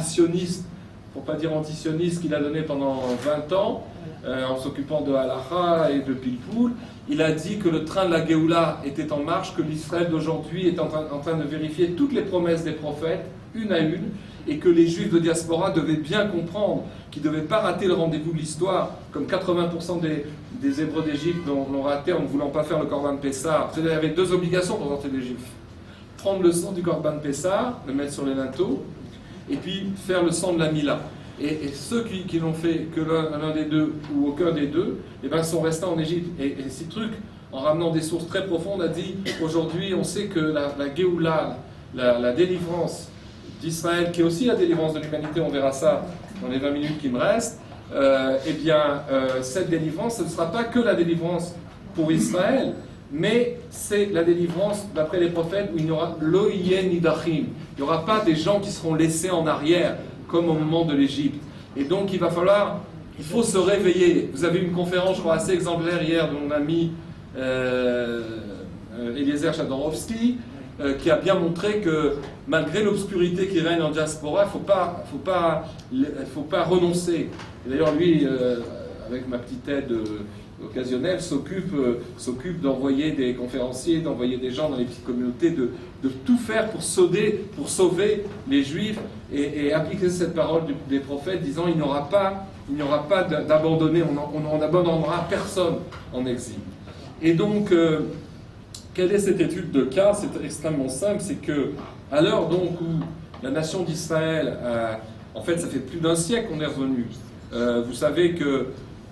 sionistes, pour pas dire anti-sionistes, qu'il a donné pendant 20 ans, en s'occupant de Halacha et de Pilpoul. Il a dit que le train de la Géoula était en marche, que l'Israël d'aujourd'hui est en train de vérifier toutes les promesses des prophètes, une à une, et que les Juifs de diaspora devaient bien comprendre qu'ils ne devaient pas rater le rendez-vous de l'histoire, comme 80% des Hébreux d'Égypte l'ont raté en ne voulant pas faire le Corban Pessah. Il y avait deux obligations pour tenter les Juifs. Prendre le sang du Corban Pessah, le mettre sur les linteaux, et puis faire le sang de la Mila. Et ceux qui n'ont fait que l'un des deux ou aucun des deux, eh ben, sont restés en Égypte. Et ces trucs, en ramenant des sources très profondes, a dit aujourd'hui on sait que la Géoula, la délivrance d'Israël, qui est aussi la délivrance de l'humanité, on verra ça dans les 20 minutes qui me restent, cette délivrance, ce ne sera pas que la délivrance pour Israël, mais c'est la délivrance, d'après les prophètes, où il n'y aura loïen nidachim. Il n'y aura pas des gens qui seront laissés en arrière, comme au moment de l'Égypte. Et donc il faut se réveiller. Vous avez eu une conférence, je crois, assez exemplaire hier de mon ami Eliezer Chadorovski, qui a bien montré que malgré l'obscurité qui règne en diaspora, il ne faut pas renoncer. Et d'ailleurs, lui, avec ma petite aide occasionnelle, s'occupe d'envoyer des conférenciers, d'envoyer des gens dans les petites communautés, de tout faire pour sauver les Juifs et appliquer cette parole des prophètes, disant il n'y aura pas d'abandonner, on n'abandonnera personne en exil. Et donc, quelle est cette étude de cas? C'est extrêmement simple, c'est que à l'heure donc où la nation d'Israël, en fait ça fait plus d'un siècle qu'on est revenu, vous savez que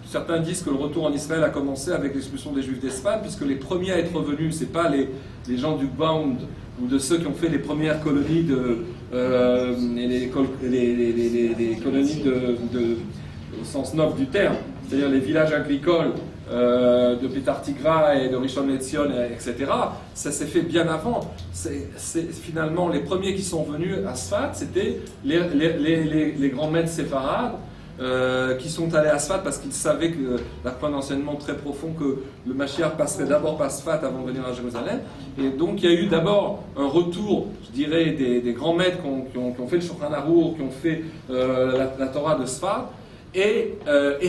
certains disent que le retour en Israël a commencé avec l'expulsion des Juifs d'Espagne, puisque les premiers à être revenus, ce n'est pas les gens du Bound ou de ceux qui ont fait les premières colonies les colonies au sens noble du terme, c'est-à-dire les villages agricoles de Petar Tikva et de Rishon LeZion, etc. Ça s'est fait bien avant. C'est finalement les premiers qui sont venus à Sfat, c'était les grands maîtres séfarades, qui sont allés à Sfat parce qu'ils savaient que d'un point d'enseignement très profond que le Mashiach passerait d'abord par Sfat avant de venir à Jérusalem. Et donc il y a eu d'abord un retour, je dirais, des grands maîtres qui ont fait le Shulchan Arour, qui ont fait la Torah de Sfat. Et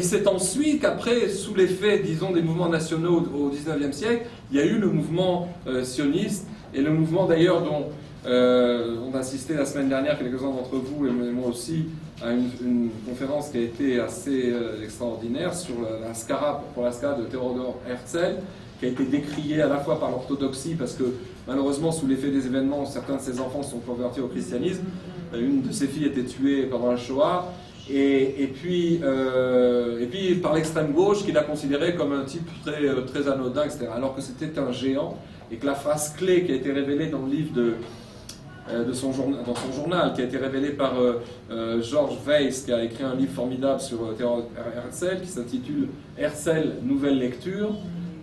c'est ensuite qu'après, sous l'effet, disons, des mouvements nationaux au XIXe siècle, il y a eu le mouvement sioniste, et le mouvement d'ailleurs dont on a assisté la semaine dernière, quelques-uns d'entre vous et moi aussi, à une conférence qui a été assez extraordinaire sur la Skara, pour la Skara de Theodor Herzl, qui a été décriée à la fois par l'orthodoxie, parce que malheureusement, sous l'effet des événements, certains de ses enfants sont convertis au christianisme. Une de ses filles était tuée pendant la Shoah. Et puis par l'extrême gauche, qu'il a considéré comme un type très anodin, etc. Alors que c'était un géant, et que la phrase clé qui a été révélée dans le livre dans son journal, qui a été révélé par George Weiss, qui a écrit un livre formidable sur Theodor Herzl, qui s'intitule Herzl, nouvelle lecture,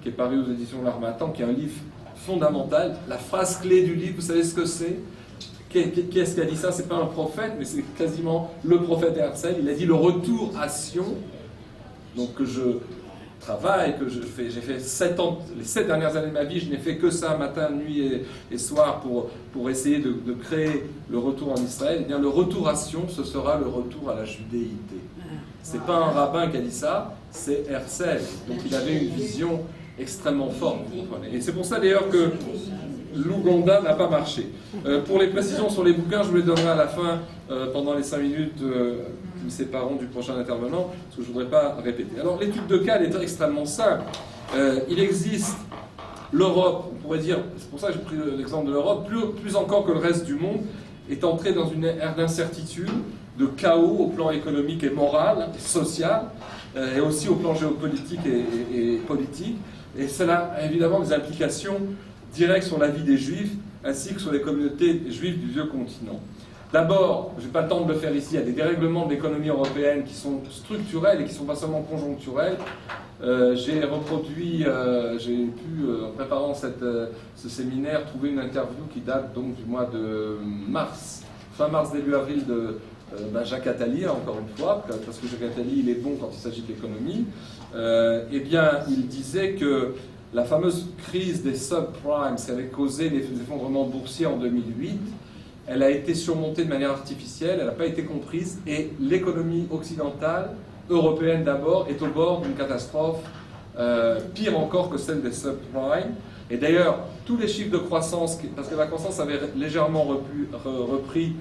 qui est paru aux éditions L'Harmattan, qui est un livre fondamental. La phrase clé du livre, vous savez ce que c'est? Qui est-ce qui a dit ça? C'est pas un prophète, mais c'est quasiment le prophète Herzl. Il a dit le retour à Sion, donc que je travaille, que j'ai fait 7 ans, les 7 dernières années de ma vie, je n'ai fait que ça, matin, nuit et soir, pour essayer de créer le retour en Israël. Eh bien, le retour à Sion, ce sera le retour à la judéité. C'est pas un rabbin qui a dit ça, c'est Herzl. Donc il avait une vision extrêmement forte, vous comprenez. Et c'est pour ça d'ailleurs que l'Ouganda n'a pas marché. Pour les précisions sur les bouquins, je vous les donnerai à la fin, pendant les 5 minutes qui me sépareront du prochain intervenant, parce que je ne voudrais pas répéter. Alors, l'étude de cas est extrêmement simple. Il existe l'Europe, on pourrait dire, c'est pour ça que j'ai pris l'exemple de l'Europe, plus encore que le reste du monde, est entrée dans une ère d'incertitude, de chaos au plan économique et moral, et social, et aussi au plan géopolitique et politique. Et cela a évidemment des implications direct sur la vie des Juifs, ainsi que sur les communautés juives du vieux continent. D'abord, je n'ai pas le temps de le faire ici, il y a des dérèglements de l'économie européenne qui sont structurels et qui ne sont pas seulement conjoncturels. J'ai pu, en préparant ce séminaire, trouver une interview qui date donc du mois de mars, fin mars, début avril de Jacques Attali, encore une fois, parce que Jacques Attali, il est bon quand il s'agit de l'économie. Eh bien, il disait que la fameuse crise des subprimes qui avait causé les effondrements boursiers en 2008, elle a été surmontée de manière artificielle, elle n'a pas été comprise, et l'économie occidentale, européenne d'abord, est au bord d'une catastrophe pire encore que celle des subprimes. Et d'ailleurs, tous les chiffres de croissance, parce que la croissance avait légèrement repris,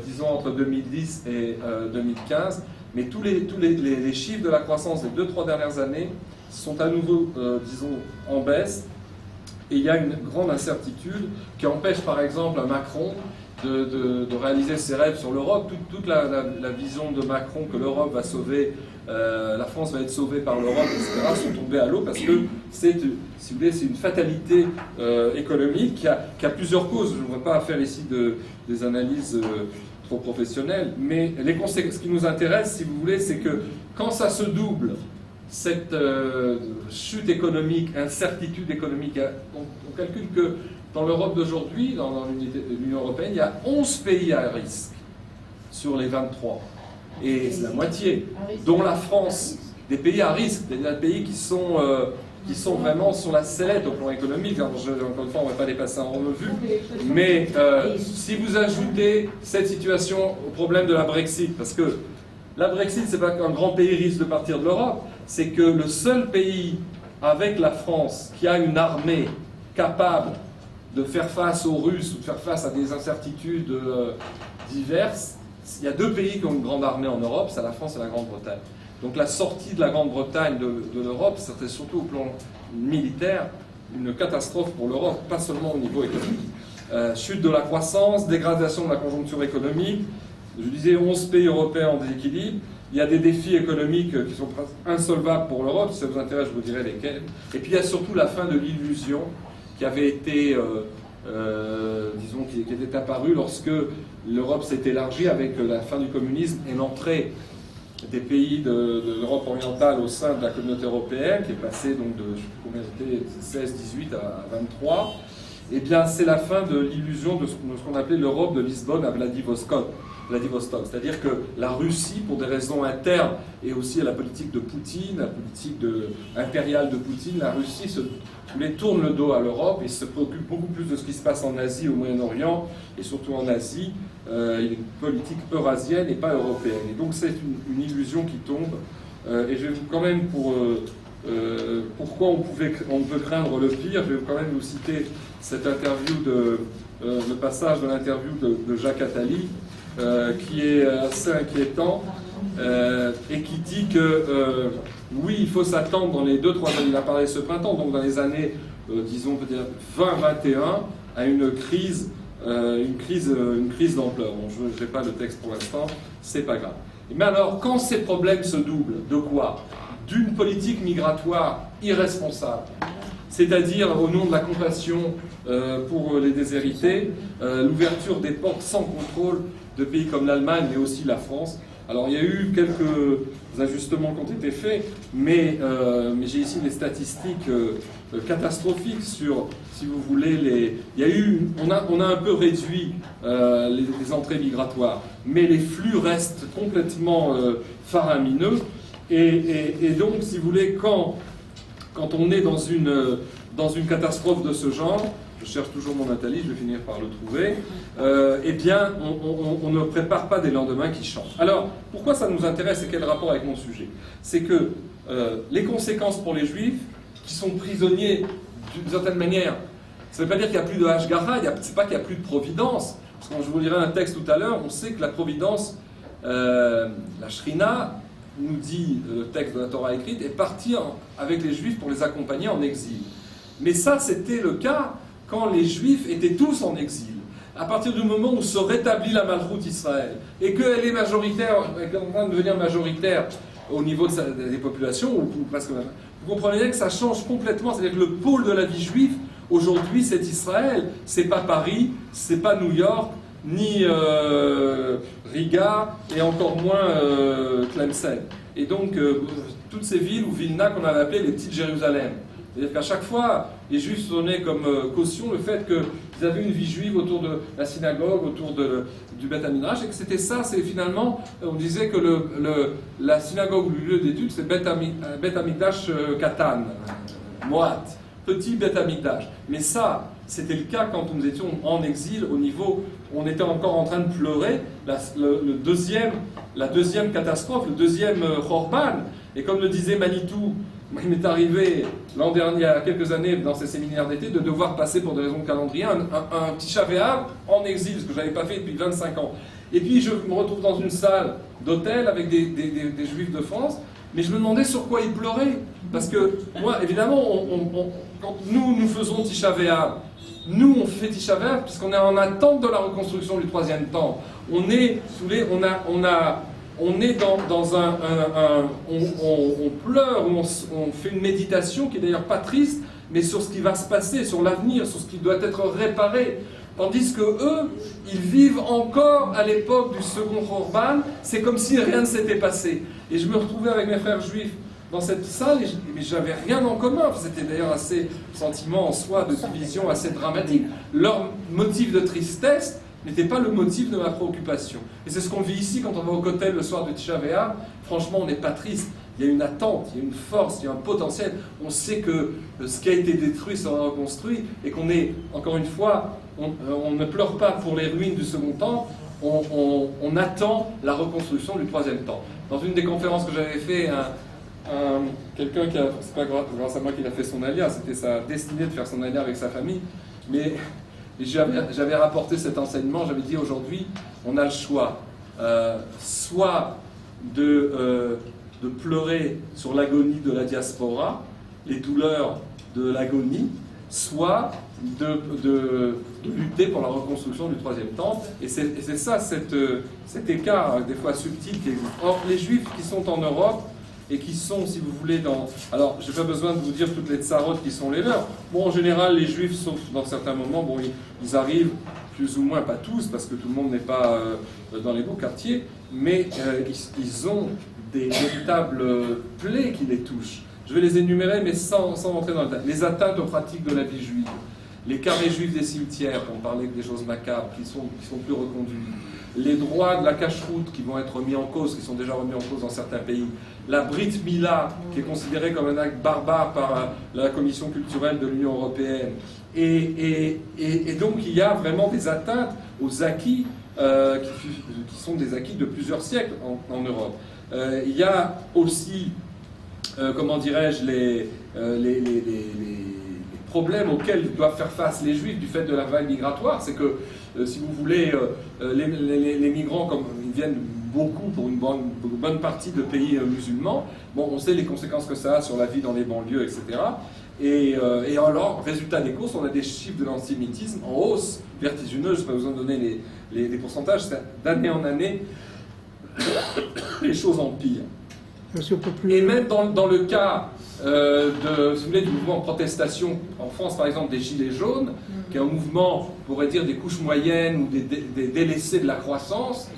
disons, entre 2010 et 2015, mais tous les chiffres de la croissance des 2-3 dernières années sont à nouveau, disons, en baisse. Et il y a une grande incertitude qui empêche, par exemple, Macron de réaliser ses rêves sur l'Europe. Toute la vision de Macron que l'Europe va sauver, la France va être sauvée par l'Europe, etc., sont tombées à l'eau parce que c'est, si vous voulez, c'est une fatalité économique qui a plusieurs causes. Je ne vais pas faire ici des analyses trop professionnelles, mais ce qui nous intéresse, si vous voulez, c'est que quand ça se double, cette chute économique, incertitude économique, on calcule que dans l'Europe d'aujourd'hui, dans l'Union européenne, il y a 11 pays à risque sur les 23. Et c'est la moitié, dont la France, des pays à risque, des pays qui sont vraiment sur la sellette au plan économique. Alors, encore une fois, on ne va pas les passer en revue. Mais si vous ajoutez cette situation au problème de la Brexit, parce que la Brexit, ce n'est pas qu'un grand pays risque de partir de l'Europe, c'est que le seul pays avec la France qui a une armée capable de faire face aux Russes ou de faire face à des incertitudes diverses, il y a deux pays qui ont une grande armée en Europe, c'est la France et la Grande-Bretagne. Donc la sortie de la Grande-Bretagne de l'Europe, c'était surtout au plan militaire une catastrophe pour l'Europe, pas seulement au niveau économique. Chute de la croissance, dégradation de la conjoncture économique, je disais 11 pays européens en déséquilibre. Il y a des défis économiques qui sont insolvables pour l'Europe, si ça vous intéresse, je vous dirai lesquels. Et puis il y a surtout la fin de l'illusion qui avait été, disons, qui était apparue lorsque l'Europe s'est élargie avec la fin du communisme et l'entrée des pays de l'Europe orientale au sein de la communauté européenne, qui est passée donc de, je ne sais plus combien c'était, 16, 18 à 23. Eh bien, c'est la fin de l'illusion de ce qu'on appelait l'Europe de Lisbonne à Vladivostok. C'est-à-dire que la Russie, pour des raisons internes et aussi à la politique de Poutine, la politique impériale de Poutine, la Russie tourne le dos à l'Europe et se préoccupe beaucoup plus de ce qui se passe en Asie, au Moyen-Orient et surtout en Asie. Il y a une politique eurasienne et pas européenne. Et donc c'est une illusion qui tombe. Et je vais quand même, pourquoi on peut craindre le pire, je vais quand même vous citer cette interview le passage de l'interview de Jacques Attali, qui est assez inquiétant et qui dit que oui, il faut s'attendre dans les 2-3 années, il a parlé ce printemps, donc dans les années, disons peut-être 20-21, à une crise d'ampleur. Bon, je n'ai pas le texte pour l'instant, c'est pas grave. Mais alors, quand ces problèmes se doublent, de quoi? D'une politique migratoire irresponsable, c'est-à-dire au nom de la compassion pour les déshérités, l'ouverture des portes sans contrôle de pays comme l'Allemagne, mais aussi la France. Alors il y a eu quelques ajustements qui ont été faits, mais j'ai ici des statistiques catastrophiques sur, si vous voulez, on a un peu réduit les entrées migratoires, mais les flux restent complètement faramineux. Et donc, si vous voulez, quand on est dans une catastrophe de ce genre, je cherche toujours mon Nathalie, je vais finir par le trouver, eh bien, on ne prépare pas des lendemains qui chantent. Alors, pourquoi ça nous intéresse et quel rapport avec mon sujet? C'est que les conséquences pour les Juifs, qui sont prisonniers d'une certaine manière, ça ne veut pas dire qu'il n'y a plus de Hashgacha, c'est pas qu'il n'y a plus de providence. Parce que quand je vous lirai un texte tout à l'heure, on sait que la providence, la Shrina, nous dit le texte de la Torah écrite, est parti avec les Juifs pour les accompagner en exil. Mais ça, c'était le cas quand les Juifs étaient tous en exil. À partir du moment où se rétablit la Malchoute Israël, et qu'elle est majoritaire, elle est en train de devenir majoritaire au niveau des populations, ou presque même, vous comprenez bien que ça change complètement. C'est-à-dire que le pôle de la vie juive, aujourd'hui, c'est Israël. C'est pas Paris, c'est pas New York, ni Riga, et encore moins Tlemcen. Et donc, toutes ces villes, ou Vilna, qu'on avait appelées les petites Jérusalem. C'est-à-dire qu'à chaque fois, les Juifs donnaient comme caution le fait qu'ils avaient une vie juive autour de la synagogue, autour du Beth Amidrash, et que c'était ça, c'est finalement, on disait que la synagogue ou le lieu d'étude, c'est Beth Amidrash Katan, Moat, petit Beth Amidrash. Mais ça, c'était le cas quand nous étions en exil, au niveau où on était encore en train de pleurer la deuxième catastrophe, le deuxième Khorban. Et comme le disait Manitou, il m'est arrivé l'an dernier, il y a quelques années, dans ces séminaires d'été, de devoir passer pour des raisons de calendrier un petit Shavuot en exil, ce que je n'avais pas fait depuis 25 ans. Et puis je me retrouve dans une salle d'hôtel avec des Juifs de France, mais je me demandais sur quoi ils pleuraient. Parce que moi, évidemment, quand nous faisons Tisha B'Av, nous on fait Tisha B'Av puisqu'on est en attente de la reconstruction du troisième temple. On est, on est dans on pleure, on fait une méditation qui est d'ailleurs pas triste, mais sur ce qui va se passer, sur l'avenir, sur ce qui doit être réparé. Tandis que eux, ils vivent encore à l'époque du second Khorban, c'est comme si rien ne s'était passé. Et je me retrouvais avec mes frères juifs dans cette salle, mais j'avais rien en commun. C'était d'ailleurs assez sentiment en soi de division assez dramatique. Leur motif de tristesse n'était pas le motif de ma préoccupation. Et c'est ce qu'on vit ici quand on va au Kotel le soir de Tisha B'Av. Franchement, on n'est pas triste. Il y a une attente, il y a une force, il y a un potentiel. On sait que ce qui a été détruit sera reconstruit et qu'on est, encore une fois, on ne pleure pas pour les ruines du second temple, on attend la reconstruction du troisième temple. Dans une des conférences que j'avais fait, quelqu'un qui a, c'est pas grâce à moi qu'il a fait son alia, c'était sa destinée de faire son alia avec sa famille, mais j'avais rapporté cet enseignement, j'avais dit aujourd'hui, on a le choix, soit de pleurer sur l'agonie de la diaspora, les douleurs de l'agonie, soit de lutter pour la reconstruction du troisième temple. Et c'est ça, cet écart, des fois subtil, qui existe. Or, les Juifs qui sont en Europe, et qui sont, si vous voulez, alors, je n'ai pas besoin de vous dire toutes les tsarotes qui sont les leurs. Bon, en général, les Juifs, sauf dans certains moments, bon, ils arrivent, plus ou moins, pas tous, parce que tout le monde n'est pas dans les beaux quartiers, mais ils ont des véritables plaies qui les touchent. Je vais les énumérer, mais sans rentrer dans le détail. Les atteintes aux pratiques de la vie juive, les carrés juifs des cimetières, on parlait des choses macabres, qui sont plus reconduits, les droits de la cacheroute qui vont être remis en cause, qui sont déjà remis en cause dans certains pays, la Brit Mila, qui est considérée comme un acte barbare par la Commission culturelle de l'Union européenne. Et donc il y a vraiment des atteintes aux acquis qui sont des acquis de plusieurs siècles en Europe. Il y a aussi, comment dirais-je, les problèmes auxquels doivent faire face les Juifs du fait de la vague migratoire. C'est que, si vous voulez, les migrants, comme ils viennent beaucoup pour une bonne partie de pays musulmans, bon, on sait les conséquences que ça a sur la vie dans les banlieues, etc. Et alors, résultat des courses, on a des chiffres de l'antisémitisme en hausse vertigineuse. Je ne vais pas vous en donner les pourcentages. D'année en année, les choses empirent. Et même dans le cas si vous voulez, du mouvement de protestation en France, par exemple, des Gilets jaunes, qui est un mouvement, on pourrait dire, des couches moyennes ou des délaissés de la croissance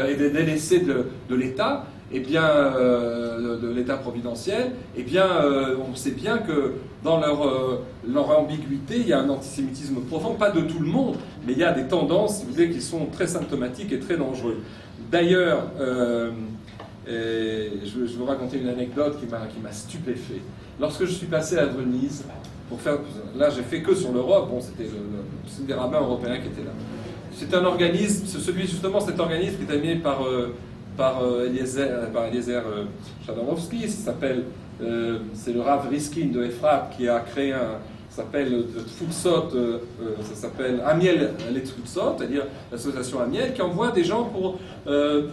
et des délaissés de l'État, eh bien, de l'État providentiel, eh bien, on sait bien que dans leur ambiguïté, il y a un antisémitisme profond, pas de tout le monde, mais il y a des tendances, si vous voulez, qui sont très symptomatiques et très dangereuses. D'ailleurs, je vais vous raconter une anecdote qui m'a stupéfait. Lorsque je suis passé à Venise, là j'ai fait que sur l'Europe, bon, c'était des rabbins européens qui étaient là. C'est un organisme, cet organisme qui est animé par Eliezer Chadomowski, c'est le Rav Riskin de Efrat qui a créé ça s'appelle Tfutsot, ça s'appelle Amiel les Tfutsot, c'est-à-dire l'association Amiel, qui envoie des gens pour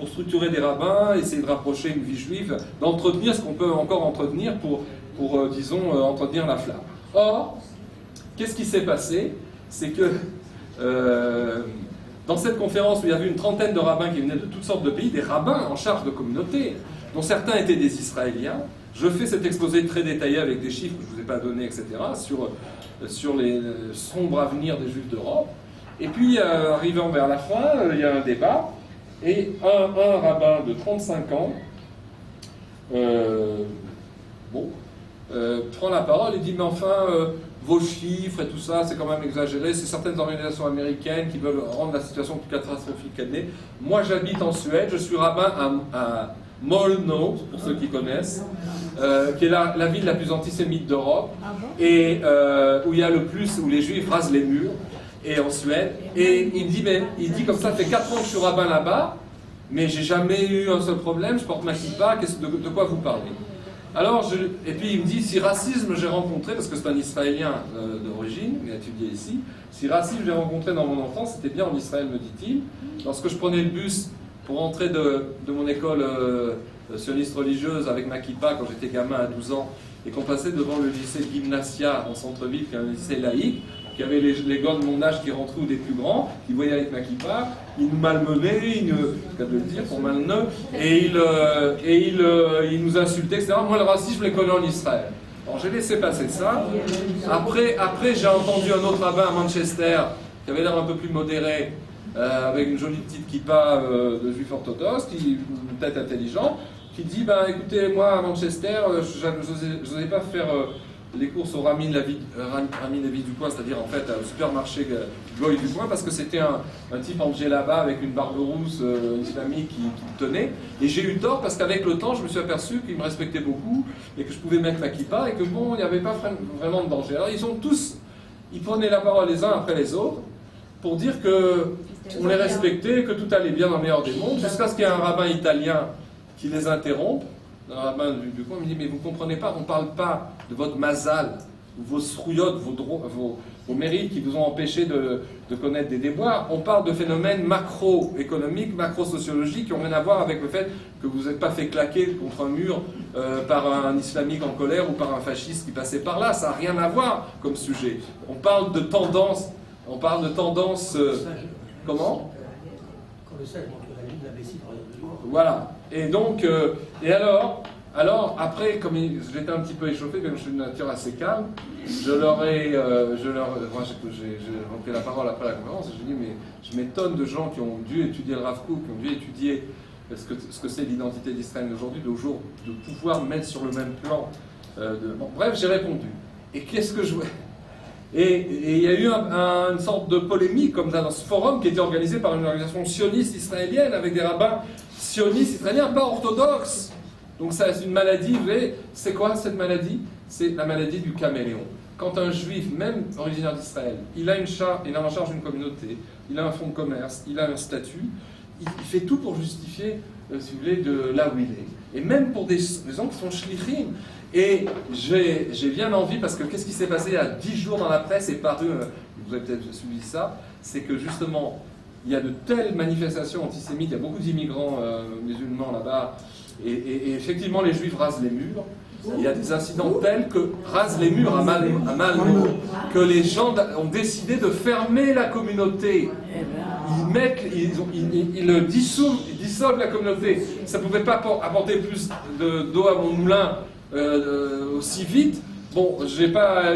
structurer des rabbins, essayer de rapprocher une vie juive, d'entretenir ce qu'on peut encore entretenir pour disons, entretenir la flamme. Or, qu'est-ce qui s'est passé? C'est que dans cette conférence où il y avait une trentaine de rabbins qui venaient de toutes sortes de pays, des rabbins en charge de communautés, dont certains étaient des Israéliens, je fais cet exposé très détaillé avec des chiffres que je ne vous ai pas donnés, etc., sur les sombres avenirs des Juifs d'Europe. Et puis, arrivant vers la fin, il y a un débat, et un rabbin de 35 ans, prend la parole et dit, mais enfin, vos chiffres et tout ça, c'est quand même exagéré, c'est certaines organisations américaines qui veulent rendre la situation plus catastrophique qu'elle n'est. Moi, j'habite en Suède, je suis rabbin à Molno, pour ceux qui connaissent, qui est la ville la plus antisémite d'Europe, et où il y a le plus, où les juifs rasent les murs, et en Suède. Et il dit comme ça fait 4 ans que je suis rabbin là-bas, mais j'ai jamais eu un seul problème, je porte ma kippa, de quoi vous parlez? Alors, et puis il me dit, si racisme j'ai rencontré, parce que c'est un Israélien d'origine, il a étudié ici, si racisme j'ai rencontré dans mon enfance, c'était bien en Israël, me dit-il, lorsque je prenais le bus pour rentrer de mon école sioniste religieuse avec ma kippa quand j'étais gamin à 12 ans, et qu'on passait devant le lycée Gymnasia en centre-ville, qui est un lycée laïque, qui avait les gars de mon âge qui rentraient ou des plus grands, qui voyaient avec ma kippa, ils nous malmenaient, je de le dire pour malmeneux, et ils nous insultaient, etc. Moi, le racisme, je les connais en Israël. Alors j'ai laissé passer ça. Après j'ai entendu un autre rabbin à Manchester, qui avait l'air un peu plus modéré, avec une jolie petite kippa de juif orthodoxe, une tête intelligente, qui dit, écoutez, moi à Manchester, je n'osais pas faire les courses au Ramin Levi du coin, c'est-à-dire en fait au supermarché Goy du coin, parce que c'était un type en djellaba avec une barbe rousse islamique qui me tenait. Et j'ai eu tort parce qu'avec le temps, je me suis aperçu qu'il me respectait beaucoup et que je pouvais mettre ma kippa et que bon, il n'y avait pas vraiment de danger. Alors ils prenaient la parole les uns après les autres pour dire que on les respectait, que tout allait bien dans le meilleur des mondes, jusqu'à ce qu'il y ait un rabbin italien qui les interrompe. Un rabbin du coin me dit, mais vous ne comprenez pas, on ne parle pas de votre mazal, vos srouillottes, vos mérites qui vous ont empêché de connaître des déboires. On parle de phénomènes macroéconomiques, macro-sociologiques qui n'ont rien à voir avec le fait que vous n'êtes pas fait claquer contre un mur par un islamique en colère ou par un fasciste qui passait par là. Ça n'a rien à voir comme sujet. On parle de tendance. Comment ? Voilà. Et donc, alors, après, comme j'étais un petit peu échauffé, comme je suis d'une nature assez calme, j'ai repris la parole après la conférence, et j'ai dit, mais je m'étonne de gens qui ont dû étudier le Rav Kook, qui ont dû étudier ce que c'est l'identité d'Israël aujourd'hui, de pouvoir mettre sur le même plan. Bref, j'ai répondu. Et qu'est-ce que je voulais ? Et il y a eu une sorte de polémique comme ça dans ce forum qui était organisé par une organisation sioniste israélienne avec des rabbins sionistes israéliens, pas orthodoxes. Donc ça, c'est une maladie, vous voyez, c'est quoi cette maladie? C'est la maladie du caméléon. Quand un juif, même originaire d'Israël, il a en charge une communauté, il a un fonds de commerce, il a un statut, il fait tout pour justifier, si vous voulez, de là où il est. Et même pour des gens qui sont shlichim. Et j'ai bien envie, parce que qu'est-ce qui s'est passé il y a 10 jours dans la presse et paru, vous avez peut-être suivi ça, c'est que justement, il y a de telles manifestations antisémites, il y a beaucoup d'immigrants musulmans là-bas, et effectivement les juifs rasent les murs. Il y a des incidents tels que rasent les murs à Malmö, que les gens ont décidé de fermer la communauté. Ils dissolvent la communauté. Ça ne pouvait pas apporter plus d'eau à mon moulin aussi vite. Bon, j'ai pas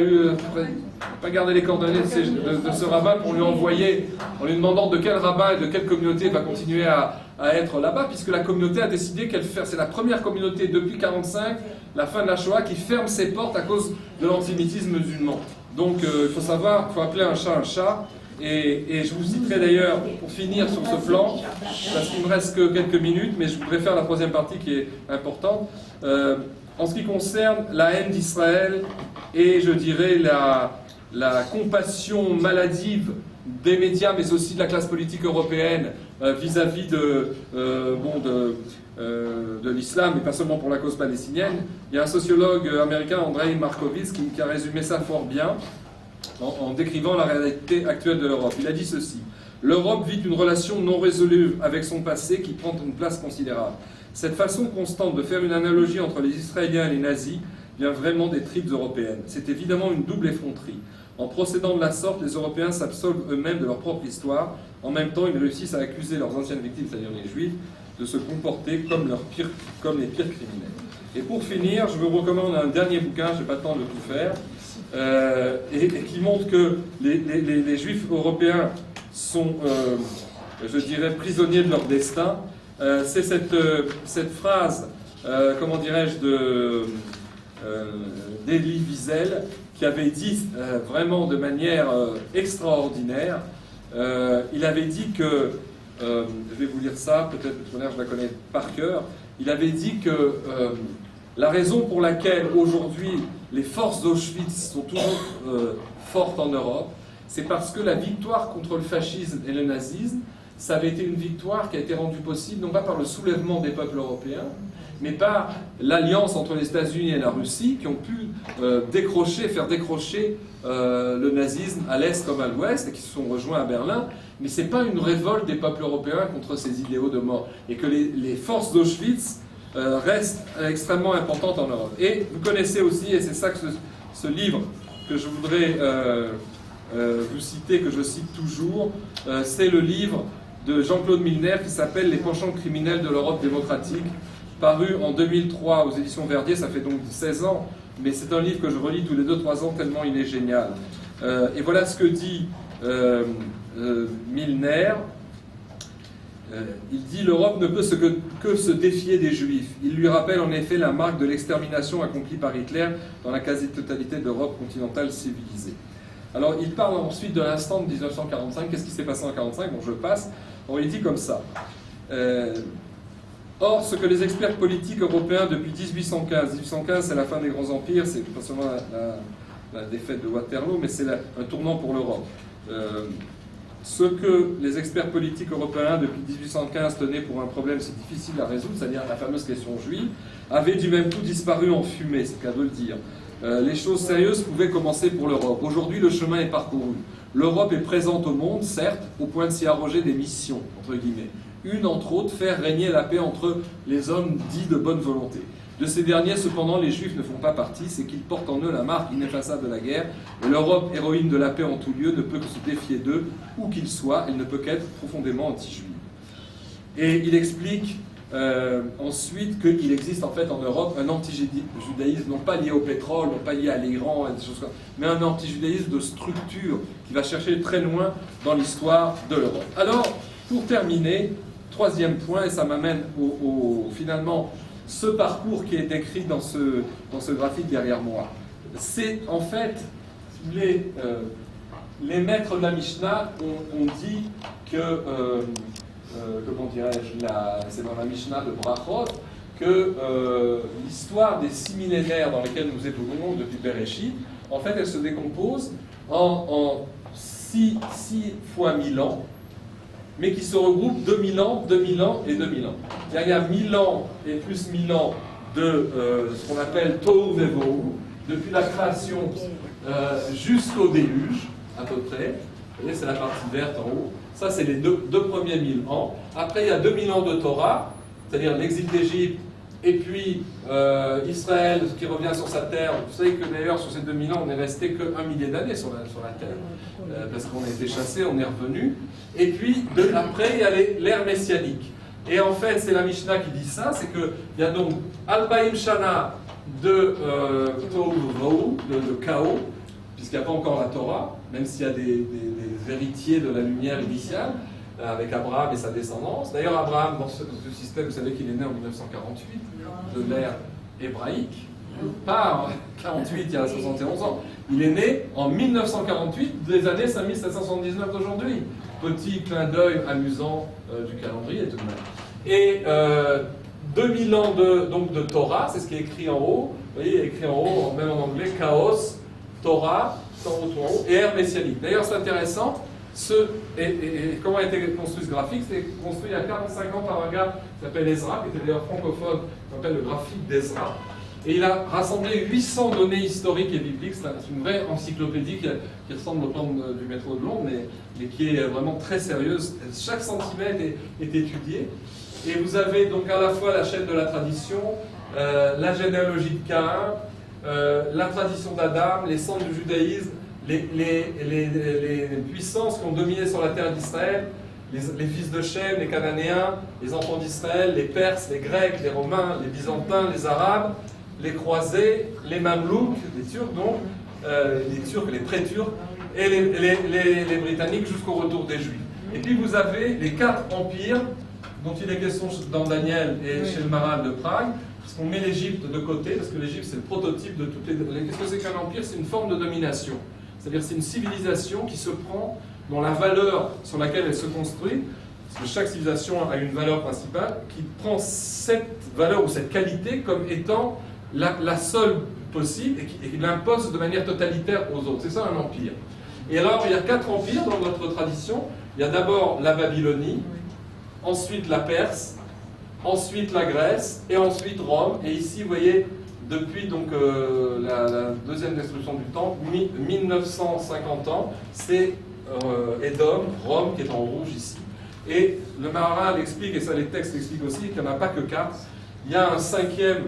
gardé les coordonnées de ce rabbin pour lui envoyer, en lui demandant de quel rabbin et de quelle communauté va continuer à être là-bas, puisque la communauté a décidé c'est la première communauté depuis 1945, la fin de la Shoah, qui ferme ses portes à cause de l'antisémitisme musulman. Donc il faut savoir, il faut appeler un chat, et je vous citerai d'ailleurs, pour finir sur ce plan, parce qu'il ne me reste que quelques minutes, mais je voudrais faire la troisième partie qui est importante. En ce qui concerne la haine d'Israël et je dirais la compassion maladive des médias, mais aussi de la classe politique européenne vis-à-vis de l'islam, et pas seulement pour la cause palestinienne, il y a un sociologue américain, Andrei Markovits, qui a résumé ça fort bien en décrivant la réalité actuelle de l'Europe. Il a dit ceci: l'Europe vit une relation non résolue avec son passé qui prend une place considérable. Cette façon constante de faire une analogie entre les Israéliens et les nazis vient vraiment des tripes européennes. C'est évidemment une double effronterie. En procédant de la sorte, les Européens s'absolvent eux-mêmes de leur propre histoire. En même temps, ils réussissent à accuser leurs anciennes victimes, c'est-à-dire les Juifs, de se comporter comme les pires criminels. Et pour finir, je vous recommande un dernier bouquin, je n'ai pas le temps de tout faire, et qui montre que les Juifs européens sont, je dirais, prisonniers de leur destin. C'est cette phrase, comment dirais-je, d'Elie Wiesel, qui avait dit vraiment de manière extraordinaire, il avait dit que, je vais vous lire ça, peut-être de toute manière je la connais par cœur, il avait dit que la raison pour laquelle aujourd'hui les forces d'Auschwitz sont toujours fortes en Europe, c'est parce que la victoire contre le fascisme et le nazisme, ça avait été une victoire qui a été rendue possible non pas par le soulèvement des peuples européens, mais par l'alliance entre les États-Unis et la Russie, qui ont pu faire décrocher le nazisme à l'est comme à l'ouest, et qui se sont rejoints à Berlin. Mais ce n'est pas une révolte des peuples européens contre ces idéaux de mort, et que les forces d'Auschwitz restent extrêmement importantes en Europe. Et vous connaissez aussi, et c'est ça que ce livre que je voudrais vous citer, que je cite toujours, c'est le livre de Jean-Claude Milner qui s'appelle « Les penchants criminels de l'Europe démocratique », paru en 2003 aux éditions Verdier, ça fait donc 16 ans, mais c'est un livre que je relis tous les 2-3 ans tellement il est génial. Et voilà ce que dit Milner. Il dit « L'Europe ne peut que se défier des Juifs. Il lui rappelle en effet la marque de l'extermination accomplie par Hitler dans la quasi-totalité d'Europe continentale civilisée. » Alors il parle ensuite de l'instant de 1945. Qu'est-ce qui s'est passé en 1945 ? Bon, je passe. On il dit comme ça. Or, ce que les experts politiques européens depuis 1815 c'est la fin des grands empires, c'est pas seulement la défaite de Waterloo, mais c'est un tournant pour l'Europe. Ce que les experts politiques européens depuis 1815 tenaient pour un problème si difficile à résoudre, c'est-à-dire la fameuse question juive, avait du même coup disparu en fumée, c'est le cas de le dire. Les choses sérieuses pouvaient commencer pour l'Europe. Aujourd'hui, le chemin est parcouru. L'Europe est présente au monde, certes, au point de s'y arroger des missions, entre guillemets. Une, entre autres, faire régner la paix entre les hommes dits de bonne volonté. De ces derniers, cependant, les Juifs ne font pas partie, c'est qu'ils portent en eux la marque ineffaçable de la guerre, et l'Europe, héroïne de la paix en tout lieu, ne peut que se défier d'eux, où qu'ils soient, elle ne peut qu'être profondément anti-juive. Et il explique ensuite qu'il existe en fait en Europe un anti-judaïsme, non pas lié au pétrole, non pas lié à l'Iran, des choses comme ça, mais un anti-judaïsme de structure qui va chercher très loin dans l'histoire de l'Europe. Alors, pour terminer, troisième point, et ça m'amène finalement ce parcours qui est décrit dans ce graphique derrière moi. C'est en fait, les maîtres de la Mishnah ont dit que, comment dirais-je, c'est dans la Mishnah de Brachot, que l'histoire des 6 millénaires dans lesquels nous évoluons depuis Bereshit, en fait, elle se décompose en 6 fois 1000 ans, mais qui se regroupent 2000 ans, 2000 ans et 2000 ans. Il y a 1000 ans et plus 1000 ans de ce qu'on appelle Tohu Vevohu, depuis la création jusqu'au déluge, à peu près. Vous voyez, c'est la partie verte en haut. Ça, c'est les deux premiers 1000 ans. Après, il y a 2000 ans de Torah, c'est-à-dire l'exil d'Égypte, et puis Israël qui revient sur sa terre. Vous savez que d'ailleurs, sur ces 2000 ans, on n'est resté qu'un millier d'années sur la terre, parce qu'on a été chassés, on est revenu. Et puis, après, il y a l'ère messianique. Et en fait, c'est la Mishnah qui dit ça, c'est qu'il y a donc Albaïm Shana de Tohu Vevohu, de chaos, puisqu'il n'y a pas encore la Torah, même s'il y a des héritiers de la lumière initiale, avec Abraham et sa descendance. D'ailleurs, Abraham, dans ce système, vous savez qu'il est né en 1948, de l'ère hébraïque, pas en 48, il y a 71 ans. Il est né en 1948, des années 5779 d'aujourd'hui. Petit clin d'œil amusant du calendrier, tout de même. Et 2000 ans de Torah, c'est ce qui est écrit en haut. Vous voyez, il est écrit en haut, même en anglais, Chaos, Torah, tout en haut, et ère messianique. D'ailleurs, c'est intéressant. Et comment a été construit ce graphique? C'est construit il y a 45 ans par un gars qui s'appelle Ezra, qui était d'ailleurs francophone, qui s'appelle le graphique d'Ezra. Et il a rassemblé 800 données historiques et bibliques. C'est une vraie encyclopédie qui ressemble au plan du métro de Londres, mais qui est vraiment très sérieuse. Chaque centimètre est étudié. Et vous avez donc à la fois la chaîne de la tradition, la généalogie de Caïn, la tradition d'Adam, les centres du judaïsme, les puissances qui ont dominé sur la terre d'Israël, les fils de Shem, les Cananéens, les enfants d'Israël, les Perses, les Grecs, les Romains, les Byzantins, les Arabes, les Croisés, les Mamelouks, les Turcs donc, les Turcs, les pré-Turcs, et les Britanniques jusqu'au retour des Juifs. Et puis vous avez les 4 empires dont il est question dans Daniel et chez le Maral de Prague, parce qu'on met l'Égypte de côté, parce que l'Égypte c'est le prototype de toutes les... Qu'est-ce que c'est qu'un empire? C'est une forme de domination. C'est-à-dire c'est une civilisation qui se prend, dont la valeur sur laquelle elle se construit, parce que chaque civilisation a une valeur principale, qui prend cette valeur ou cette qualité comme étant la seule possible et qui l'impose de manière totalitaire aux autres. C'est ça un empire. Et alors il y a 4 empires dans notre tradition. Il y a d'abord la Babylonie, ensuite la Perse, ensuite la Grèce et ensuite Rome. Et ici vous voyez depuis donc, la deuxième destruction du temple, 1950 ans, c'est Édom, Rome qui est en rouge ici. Et le Maharal explique, et ça les textes expliquent aussi, qu'il n'y en a pas que 4. Il y a un cinquième,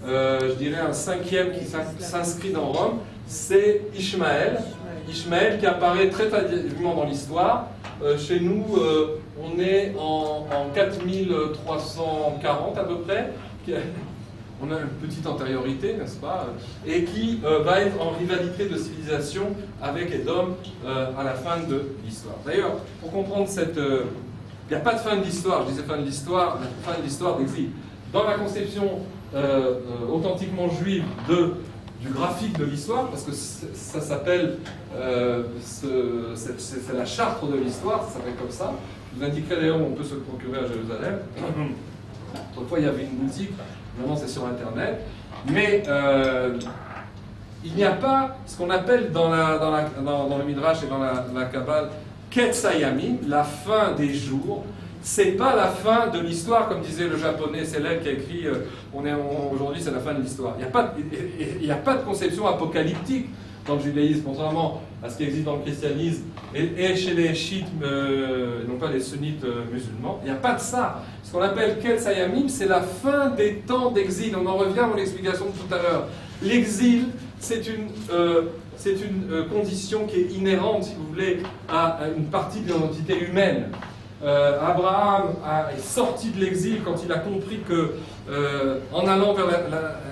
je dirais un cinquième qui s'inscrit dans Rome, c'est Ishmaël. Ishmaël qui apparaît très tardivement dans l'histoire. Chez nous, on est en 4340 à peu près. On a une petite antériorité, n'est-ce pas? Et qui va être en rivalité de civilisation avec Édom à la fin de l'histoire. D'ailleurs, pour comprendre cette... il n'y a pas de fin de l'histoire, je disais fin de l'histoire, la fin de l'histoire d'exil. Dans la conception authentiquement juive du graphique de l'histoire, parce que ça s'appelle, c'est la charte de l'histoire, ça s'appelle comme ça. Je vous indiquerai d'ailleurs où on peut se le procurer à Jérusalem. Autrefois, il y avait une boutique, maintenant c'est sur Internet. Mais il n'y a pas ce qu'on appelle dans le Midrash et dans la Kabbale, Ketsayamim, la fin des jours. C'est pas la fin de l'histoire, comme disait le japonais célèbre qui a écrit aujourd'hui c'est la fin de l'histoire. Il n'y a pas de conception apocalyptique dans le judaïsme, contrairement à ce qui existe dans le christianisme et chez les chiites, non pas les sunnites musulmans. Il n'y a pas de ça. Ce qu'on appelle Ketsayamim, c'est la fin des temps d'exil. On en revient à mon explication de tout à l'heure. L'exil, c'est une condition qui est inhérente, si vous voulez, à une partie de l'identité humaine. Abraham est sorti de l'exil quand il a compris que, en allant vers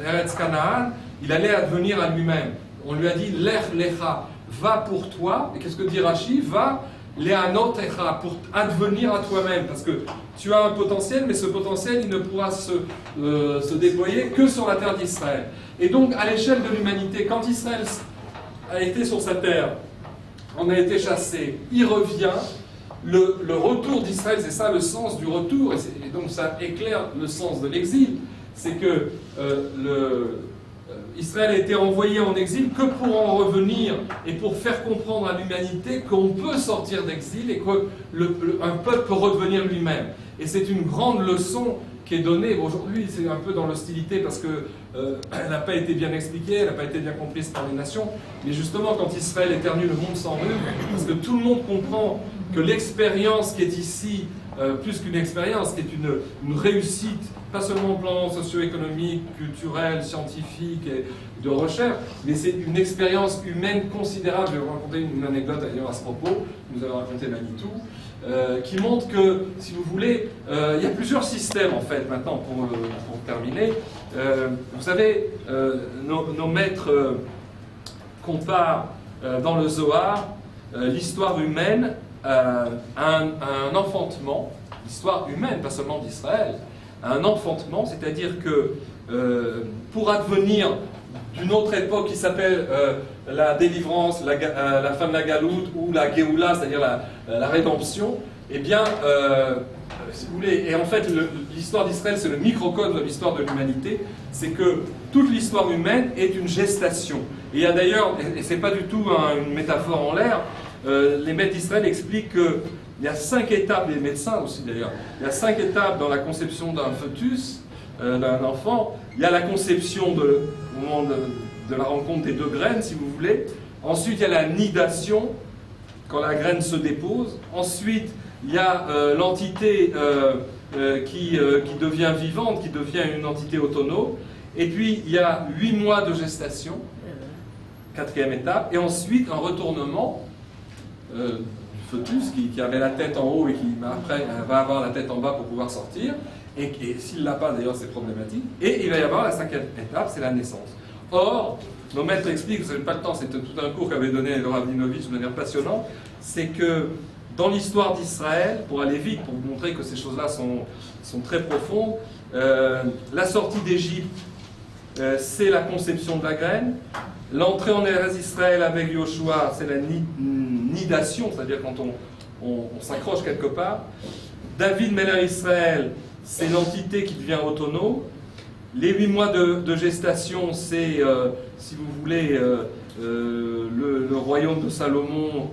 l'Eretz Canaan, il allait advenir à lui-même. On lui a dit Lech Lecha, va pour toi. Et qu'est-ce que dit Rashi? Va Leanotecha, pour advenir à toi-même. Parce que tu as un potentiel, mais ce potentiel, il ne pourra se déployer que sur la terre d'Israël. Et donc, à l'échelle de l'humanité, quand Israël a été sur sa terre, on a été chassé, il revient. Le retour d'Israël, c'est ça le sens du retour, et donc ça éclaire le sens de l'exil, c'est que Israël a été envoyé en exil que pour en revenir et pour faire comprendre à l'humanité qu'on peut sortir d'exil et qu'un peuple peut redevenir lui-même. Et c'est une grande leçon qui est donnée. Aujourd'hui, c'est un peu dans l'hostilité parce qu'elle n'a pas été bien expliquée, elle n'a pas été bien comprise par les nations. Mais justement, quand Israël éternue, le monde s'en rue, parce que tout le monde comprend que l'expérience qui est ici, plus qu'une expérience, qui est une réussite, pas seulement au plan socio-économique, culturel, scientifique et de recherche, mais c'est une expérience humaine considérable. Je vais vous raconter une anecdote d'ailleurs à ce propos, nous avons raconté Manitou, qui montre que, si vous voulez, il y a plusieurs systèmes en fait, maintenant pour terminer. Vous savez, nos maîtres comparent dans le Zohar l'histoire humaine à un enfantement, l'histoire humaine, pas seulement d'Israël, à un enfantement, c'est-à-dire que pour advenir d'une autre époque qui s'appelle la délivrance, la fin de la galoute ou la Géoula, c'est-à-dire la rédemption, eh bien, si vous voulez, et en fait l'histoire d'Israël c'est le microcosme de l'histoire de l'humanité, c'est que toute l'histoire humaine est une gestation. Et il y a d'ailleurs, et c'est pas du tout une métaphore en l'air, les maîtres d'Israël expliquent qu'il y a 5 étapes, les médecins aussi d'ailleurs, il y a 5 étapes dans la conception d'un fœtus, d'un enfant. Il y a la conception au moment de la rencontre des 2 graines, si vous voulez. Ensuite, il y a la nidation, quand la graine se dépose. Ensuite, il y a l'entité qui devient vivante, qui devient une entité autonome. Et puis, il y a 8 mois de gestation, 4e étape. Et ensuite, un retournement du fœtus qui avait la tête en haut et qui après va avoir la tête en bas pour pouvoir sortir. Et s'il ne l'a pas, d'ailleurs, c'est problématique. Et il va y avoir la 5e étape, c'est la naissance. Or, nos maîtres expliquent, vous n'avez pas le temps, c'était tout un cours qu'avait donné le Rav Dinovitch de manière passionnante, c'est que dans l'histoire d'Israël, pour aller vite, pour vous montrer que ces choses-là sont très profondes, la sortie d'Égypte, c'est la conception de la graine. L'entrée en Eretz Israël avec Yoshua, c'est la nidation, c'est-à-dire quand on s'accroche quelque part. David Melech Israël, c'est l'entité qui devient autonome. Les 8 mois de gestation, c'est, si vous voulez, le royaume de Salomon,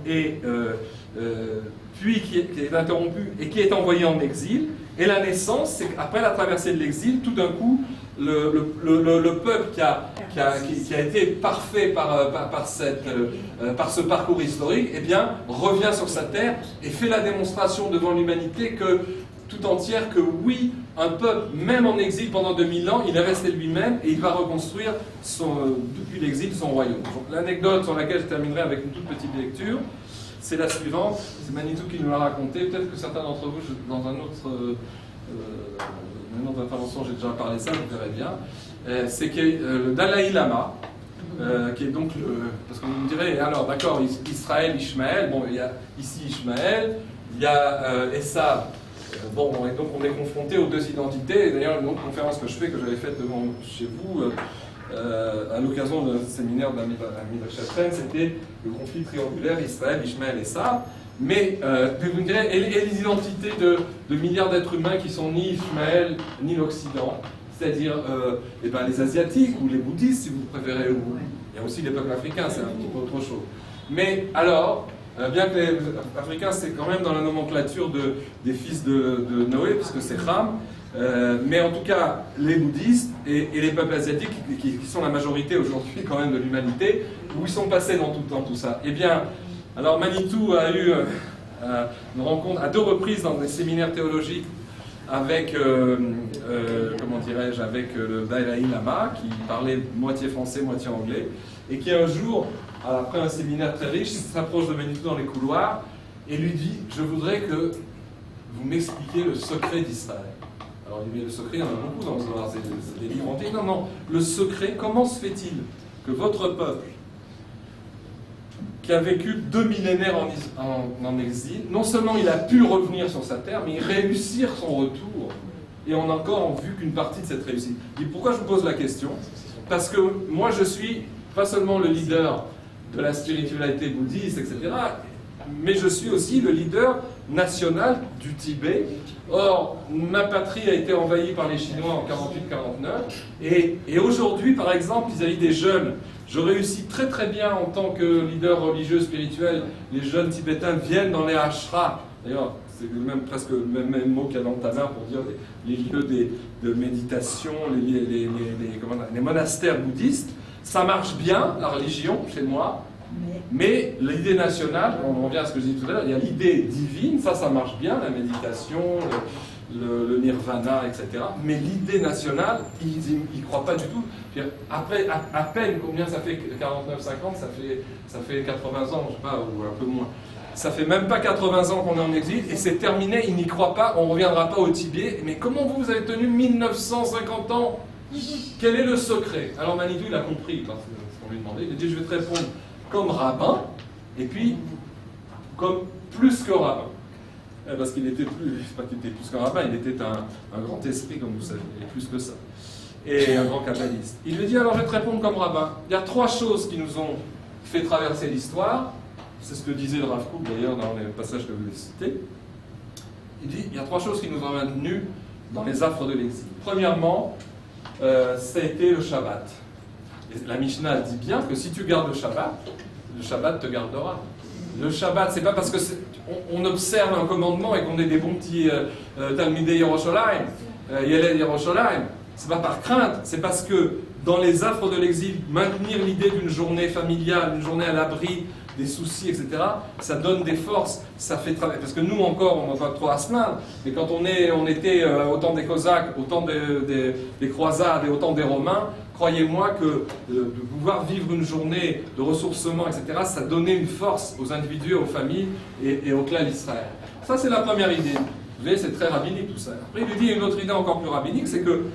puis qui est interrompu et qui est envoyé en exil. Et la naissance, c'est qu'après la traversée de l'exil, tout d'un coup, le peuple qui a été parfait par ce parcours historique, eh bien, revient sur sa terre et fait la démonstration devant l'humanité tout entière que oui, un peuple, même en exil pendant 2000 ans, il est resté lui-même et il va reconstruire depuis l'exil son royaume. Donc l'anecdote sur laquelle je terminerai avec une toute petite lecture, c'est la suivante. C'est Manitou qui nous l'a raconté. Peut-être que certains d'entre vous, dans une autre intervention, j'ai déjà parlé de ça, vous verrez bien. C'est que le Dalai Lama, qui est donc parce qu'on me dirait, alors d'accord, Israël, Ishmaël, bon, il y a ici Ishmaël, il y a Esav. Bon, et donc on est confronté aux deux identités. D'ailleurs, une autre conférence que je fais, que j'avais faite chez vous, à l'occasion d'un séminaire d'Amir Chatren, c'était le conflit triangulaire Israël, Ishmaël et Esav. Mais vous me direz, et les identités de milliards d'êtres humains qui sont ni Ishmaël ni l'Occident, c'est-à-dire les Asiatiques ou les bouddhistes, si vous préférez, ou il y a aussi les peuples africains, c'est un petit peu autre chose. Mais alors, bien que les Africains, c'est quand même dans la nomenclature des fils de Noé, puisque c'est Ham, mais en tout cas, les bouddhistes et les peuples asiatiques, qui sont la majorité aujourd'hui quand même de l'humanité, où ils sont passés dans tout ça. Eh bien, alors Manitou a eu une rencontre à 2 reprises dans des séminaires théologiques avec, comment dirais-je, avec le Dalai Lama, qui parlait moitié français, moitié anglais, et qui un jour, après un séminaire très riche, s'approche de Manitou dans les couloirs et lui dit « Je voudrais que vous m'expliquiez le secret d'Israël. » Alors il dit « Mais le secret, il y en a beaucoup dans ce livre, c'est des livres entiers. » Non, non, le secret, comment se fait-il que votre peuple, qui a vécu 2 millénaires en exil, non seulement il a pu revenir sur sa terre, mais il réussir son retour, et on n'a encore vu qu'une partie de cette réussite. Et pourquoi je vous pose la question? Parce que moi je suis pas seulement le leader de la spiritualité bouddhiste, etc., mais je suis aussi le leader national du Tibet. Or, ma patrie a été envahie par les Chinois en 48-49, et aujourd'hui, par exemple, vis-à-vis des jeunes, je réussis très très bien en tant que leader religieux spirituel. Les jeunes tibétains viennent dans les ashrams. D'ailleurs, c'est même presque le même mot qu'il y a dans le Tanakh pour dire les lieux de méditation, les monastères bouddhistes. Ça marche bien, la religion, chez moi, mais l'idée nationale, on revient à ce que je disais tout à l'heure, il y a l'idée divine, ça marche bien, la méditation, le nirvana, etc. Mais l'idée nationale, ils n'y croient pas du tout. Après, à peine, combien ça fait 49-50, ça fait 80 ans, je sais pas, ou un peu moins. Ça fait même pas 80 ans qu'on est en exil, et c'est terminé, ils n'y croient pas, on ne reviendra pas au Tibet. Mais comment vous avez tenu 1950 ans? Quel est le secret? Alors Manitou, il a compris, parce qu'on lui demandait, il a dit, je vais te répondre comme rabbin, et puis comme plus que rabbin. Parce qu'il était plus, c'est pas qu'il était plus qu'un rabbin, il était un grand esprit, comme vous savez, et plus que ça. Et un grand kabbaliste. Il lui dit, alors je vais te répondre comme rabbin. Il y a 3 choses qui nous ont fait traverser l'histoire. C'est ce que disait le Rav Kook d'ailleurs dans les passages que vous avez cités. Il dit, il y a 3 choses qui nous ont maintenus dans les affres de l'exil. Premièrement, ça a été le Shabbat. Et la Mishnah dit bien que si tu gardes le Shabbat te gardera. Le Shabbat, c'est pas parce que on observe un commandement et qu'on est des bons petits Talmidei Yerushalayim, Yeled Yerushalayim. C'est pas par crainte, c'est parce que dans les affres de l'exil, maintenir l'idée d'une journée familiale, une journée à l'abri des soucis, etc., ça donne des forces, ça fait travailler. Parce que nous encore, on n'a pas trop à se plaindre, mais quand on était au temps des Cosaques, au temps des croisades et au temps des Romains, croyez-moi que de pouvoir vivre une journée de ressourcement, etc., ça donnait une force aux individus, aux familles et au clan d'Israël. Ça, c'est la première idée. Vous voyez, c'est très rabbinique tout ça. Après, il lui dit une autre idée encore plus rabbinique, c'est que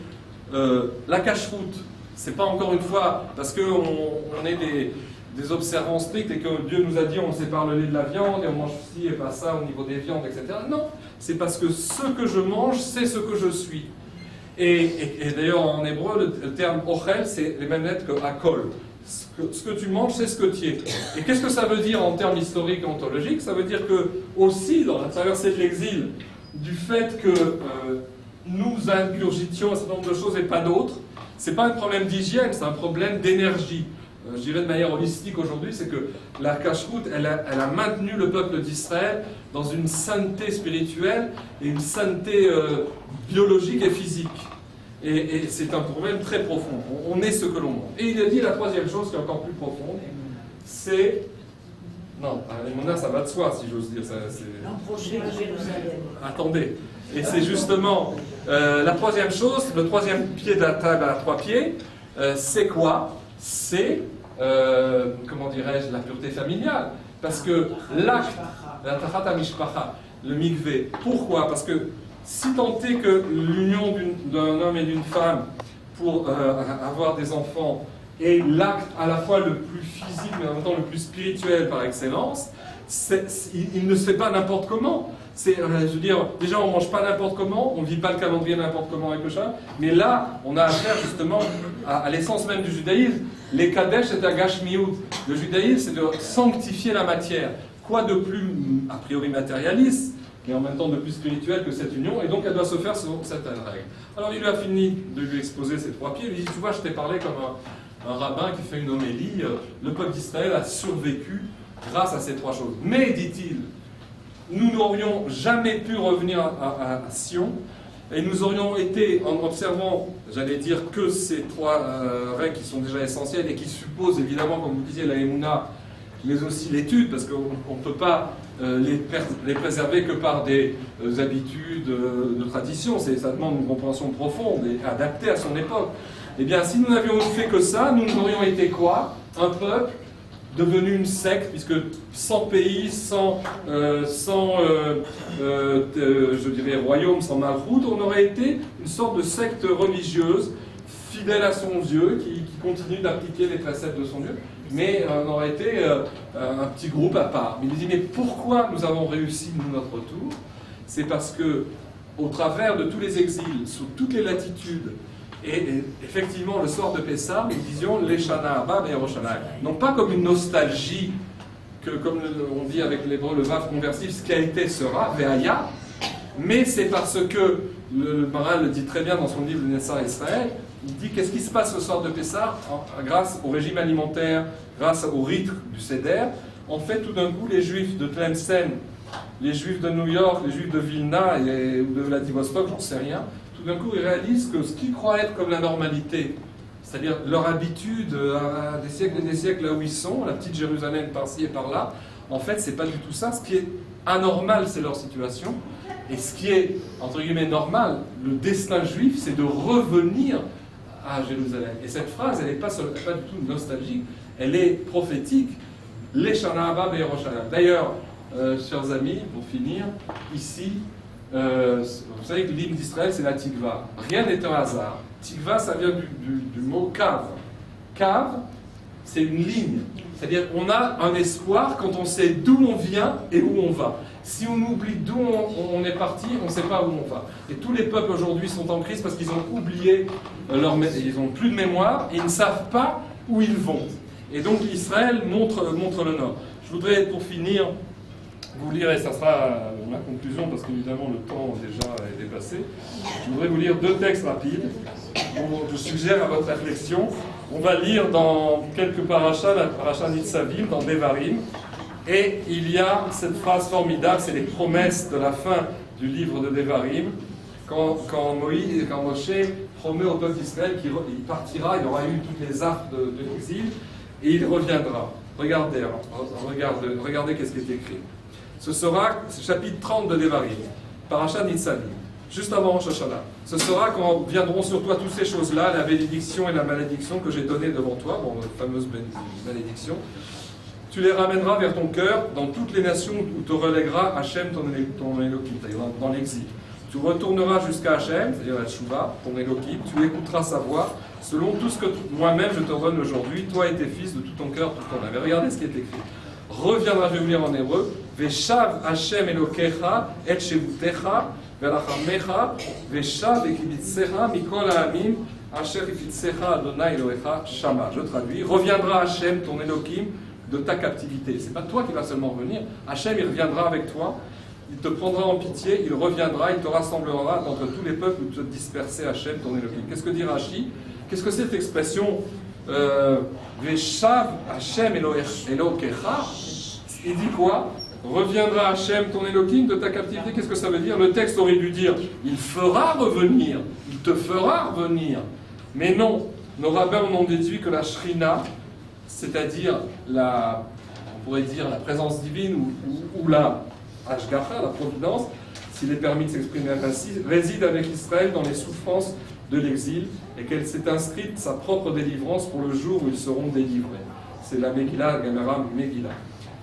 la cache-route, C'est pas encore une fois parce qu'on est des observants stricts et que Dieu nous a dit on sépare le lait de la viande et on mange ci et pas ça au niveau des viandes, etc. Non, c'est parce que ce que je mange, c'est ce que je suis. Et d'ailleurs en hébreu, le terme ochel, c'est les mêmes lettres que akol. Ce que tu manges, c'est ce que tu es. Et qu'est-ce que ça veut dire en termes historiques et ontologiques? Ça veut dire que, aussi, dans la traversée de l'exil, du fait que nous ingurgitions un certain nombre de choses et pas d'autres, c'est pas un problème d'hygiène, c'est un problème d'énergie. Je dirais de manière holistique aujourd'hui, c'est que la cacheroute, elle a maintenu le peuple d'Israël dans une sainteté spirituelle et une sainteté biologique et physique. Et c'est un problème très profond. On est ce que l'on mange. Et il a dit la troisième chose qui est encore plus profonde, c'est... Non, Mouna, ça va de soi, si j'ose dire. L'an prochain à Jérusalem. Attendez. Et c'est justement la troisième chose, le troisième pied de la table à 3 pieds, c'est quoi? C'est, comment dirais-je, la pureté familiale. Parce que l'acte, la tachata mishpacha, le mikvé, pourquoi? Parce que si tant est que l'union d'un homme et d'une femme pour avoir des enfants est l'acte à la fois le plus physique mais en même temps le plus spirituel par excellence, il ne se fait pas n'importe comment. Je veux dire, déjà on ne mange pas n'importe comment, on ne vit pas le calendrier n'importe comment avec le chat, mais là on a affaire justement à l'essence même du judaïsme. Les kadesh c'est un gashmiout. Le judaïsme c'est de sanctifier la matière. Quoi de plus a priori matérialiste mais en même temps de plus spirituel que cette union, et donc elle doit se faire selon certaines règles. Alors il lui a fini de lui exposer ses 3 pieds, il lui dit, tu vois, je t'ai parlé comme un rabbin qui fait une homélie, le peuple d'Israël a survécu grâce à ces 3 choses. Mais, dit-il, nous n'aurions jamais pu revenir à Sion, et nous aurions été, en observant, j'allais dire, que ces 3 règles qui sont déjà essentielles, et qui supposent évidemment, comme vous disiez, la Emouna, mais aussi l'étude, parce qu'on ne peut pas les préserver que par des habitudes de tradition. Ça demande une compréhension profonde et adaptée à son époque. Eh bien, si nous n'avions fait que ça, nous aurions été quoi? Un peuple devenu une secte, puisque sans pays, sans je dirais, royaume, sans malroute, on aurait été une sorte de secte religieuse, fidèle à son Dieu, qui continue d'appliquer les préceptes de son Dieu. Mais on aurait été un petit groupe à part. Mais il dit, mais pourquoi nous avons réussi, nous, notre retour? C'est parce que, au travers de tous les exils, sous toutes les latitudes, et effectivement, le soir de Pessah, nous disions les Shana Abba et Roshana. Non pas comme une nostalgie, que comme on dit avec l'hébreu, le vav conversif, ce qui a été sera, Ve'aya, mais c'est parce que, le Maral le dit très bien dans son livre, le Nessar Israël, il dit qu'est-ce qui se passe au soir de Pessah grâce au régime alimentaire, grâce au rite du Seder. En fait, tout d'un coup, les Juifs de Tlemcen, les Juifs de New York, les Juifs de Vilna ou de Vladivostok, j'en sais rien, tout d'un coup, ils réalisent que ce qu'ils croient être comme la normalité, c'est-à-dire leur habitude à des siècles et des siècles là où ils sont, la petite Jérusalem par-ci et par-là, en fait, c'est pas du tout ça. Ce qui est anormal, c'est leur situation. Et ce qui est, entre guillemets, normal, le destin juif, c'est de revenir à Jérusalem. Et cette phrase, elle n'est pas du tout nostalgique, elle est prophétique. Les Shana Abba Be'eroshalayim. D'ailleurs, chers amis, pour finir, ici, vous savez que l'hymne d'Israël, c'est la Tikva. Rien n'est un hasard. Tikva, ça vient du mot cave. Cave, c'est une ligne. C'est-à-dire on a un espoir quand on sait d'où on vient et où on va. Si on oublie d'où on est parti, on ne sait pas où on va. Et tous les peuples aujourd'hui sont en crise parce qu'ils ont oublié ils n'ont plus de mémoire et ils ne savent pas où ils vont. Et donc Israël montre le nord. Je voudrais, pour finir, vous lire, et ça sera ma conclusion parce qu'évidemment le temps déjà est dépassé. Je voudrais vous lire 2 textes rapides dont je suggère à votre réflexion. On va lire dans quelques parachas, la paracha Nitzavim, dans Devarim. Et il y a cette phrase formidable, c'est les promesses de la fin du livre de Devarim, quand Moshe promet au peuple d'Israël qu'il partira, il aura eu toutes les affres de l'exil, et il reviendra. Regardez qu'est-ce qui est écrit. Ce sera, chapitre 30 de Devarim, Parashat Nitzavim, juste avant Rosh Hashanah. Ce sera quand viendront sur toi toutes ces choses-là, la bénédiction et la malédiction que j'ai données devant toi, la fameuse malédiction. Tu les ramèneras vers ton cœur dans toutes les nations où te relèguera Hachem ton Elohim, dans l'exil. Tu retourneras jusqu'à Hachem, c'est-à-dire la Tchouva, ton Elohim, tu écouteras sa voix, selon tout ce que moi-même je t'ordonne aujourd'hui, toi et tes fils, de tout ton cœur, tout ton âme. Regardez ce qui est écrit. Reviendra, je vais vous lire en hébreu, Veshav Hachem Elokecha, et Shevutecha, Velachamecha, Veshav Ekibitsecha, Mikol Ha'amim, Asher Ifitsecha Adonai Elohecha Shama. Je traduis, reviendra Hachem, ton Elohim, de ta captivité. C'est pas toi qui vas seulement revenir, Hachem il reviendra avec toi. Il te prendra en pitié, il reviendra, il te rassemblera d'entre tous les peuples où te disperser Hachem, ton Elohim. Qu'est-ce que dit Rashi? Qu'est-ce que c'est cette expression Veshav Hachem Elokecha? Il dit quoi? Reviendra Hachem, ton Elohim, de ta captivité. Qu'est-ce que ça veut dire? Le texte aurait dû dire il fera revenir, il te fera revenir. Mais non, nos rabbins en ont déduit que la Shrina, c'est-à-dire on pourrait dire la présence divine ou la Ashgacha, la providence, s'il est permis de s'exprimer ainsi, réside avec Israël dans les souffrances de l'exil et qu'elle s'est inscrite sa propre délivrance pour le jour où ils seront délivrés. C'est la Megillah, la Gemara Megillah.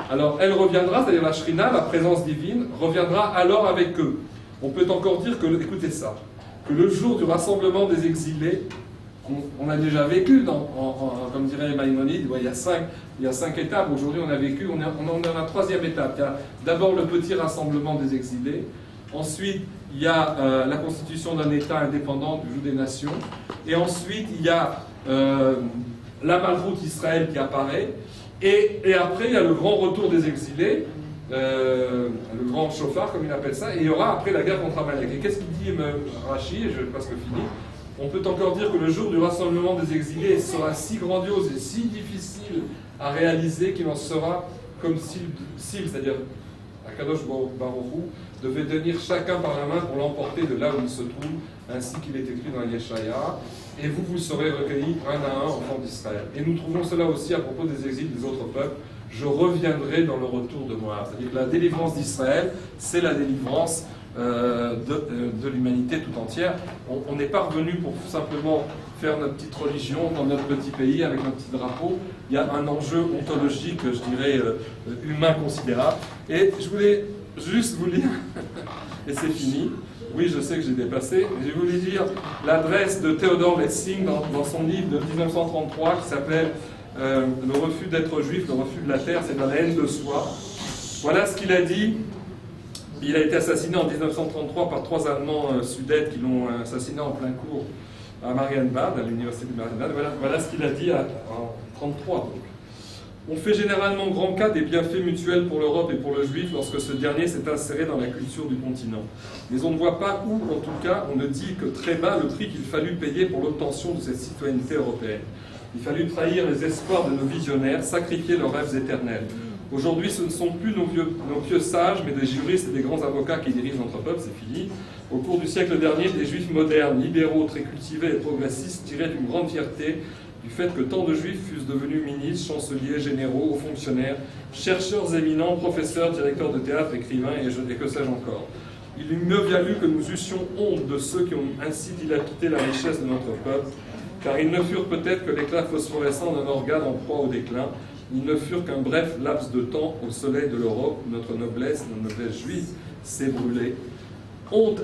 Alors elle reviendra, c'est-à-dire la Shrina, la présence divine, reviendra alors avec eux. On peut encore dire que, écoutez ça, que le jour du rassemblement des exilés, on a déjà vécu, comme dirait Maïmonide, il y a cinq étapes. Aujourd'hui, on a vécu, on est dans la troisième étape. Il y a d'abord le petit rassemblement des exilés. Ensuite, il y a la constitution d'un État indépendant du joug des nations. Et ensuite, il y a la Malchoute Israël qui apparaît. Et après, il y a le grand retour des exilés, le grand chauffard, comme il appelle ça. Et il y aura après la guerre contre Amalek. Et qu'est-ce qu'il dit Rashi? Et je vais presque finir. On peut encore dire que le jour du rassemblement des exilés sera si grandiose et si difficile à réaliser qu'il en sera comme s'il, c'est-à-dire Akadosh Baruch Hu, devait tenir chacun par la main pour l'emporter de là où il se trouve, ainsi qu'il est écrit dans Yeshaya. Et vous serez recueillis un à un, enfants d'Israël. Et nous trouvons cela aussi à propos des exils des autres peuples. Je reviendrai dans le retour de Moab. C'est-à-dire que la délivrance d'Israël, c'est la délivrance de l'humanité tout entière. On n'est pas revenu pour simplement faire notre petite religion dans notre petit pays avec notre petit drapeau. Il y a un enjeu ontologique, je dirais, humain considérable. Et je voulais juste vous lire, et c'est fini. Oui, je sais que j'ai dépassé. Je voulais lire l'adresse de Theodore Lessing dans son livre de 1933 qui s'appelle Le refus d'être juif, le refus de la terre, c'est dans la haine de soi. Voilà ce qu'il a dit. Il a été assassiné en 1933 par 3 Allemands sudètes qui l'ont assassiné en plein cours à Marienbad, à l'université de Marienbad. Voilà ce qu'il a dit en 1933. Donc. On fait généralement grand cas des bienfaits mutuels pour l'Europe et pour le juif lorsque ce dernier s'est inséré dans la culture du continent. Mais on ne voit pas où, en tout cas, on ne dit que très bas le prix qu'il fallut payer pour l'obtention de cette citoyenneté européenne. Il fallut trahir les espoirs de nos visionnaires, sacrifier leurs rêves éternels. Aujourd'hui, ce ne sont plus nos pieux sages, mais des juristes et des grands avocats qui dirigent notre peuple, c'est fini. Au cours du siècle dernier, des juifs modernes, libéraux, très cultivés et progressistes tiraient une grande fierté du fait que tant de juifs fussent devenus ministres, chanceliers, généraux, hauts fonctionnaires, chercheurs éminents, professeurs, directeurs de théâtre, écrivains et que sais-je encore. Il eût mieux valu que nous eussions honte de ceux qui ont ainsi dilapidé la richesse de notre peuple, car ils ne furent peut-être que l'éclat phosphorescent d'un organe en proie au déclin. Ils ne furent qu'un bref laps de temps au soleil de l'Europe où notre noblesse juive s'est brûlée. Honte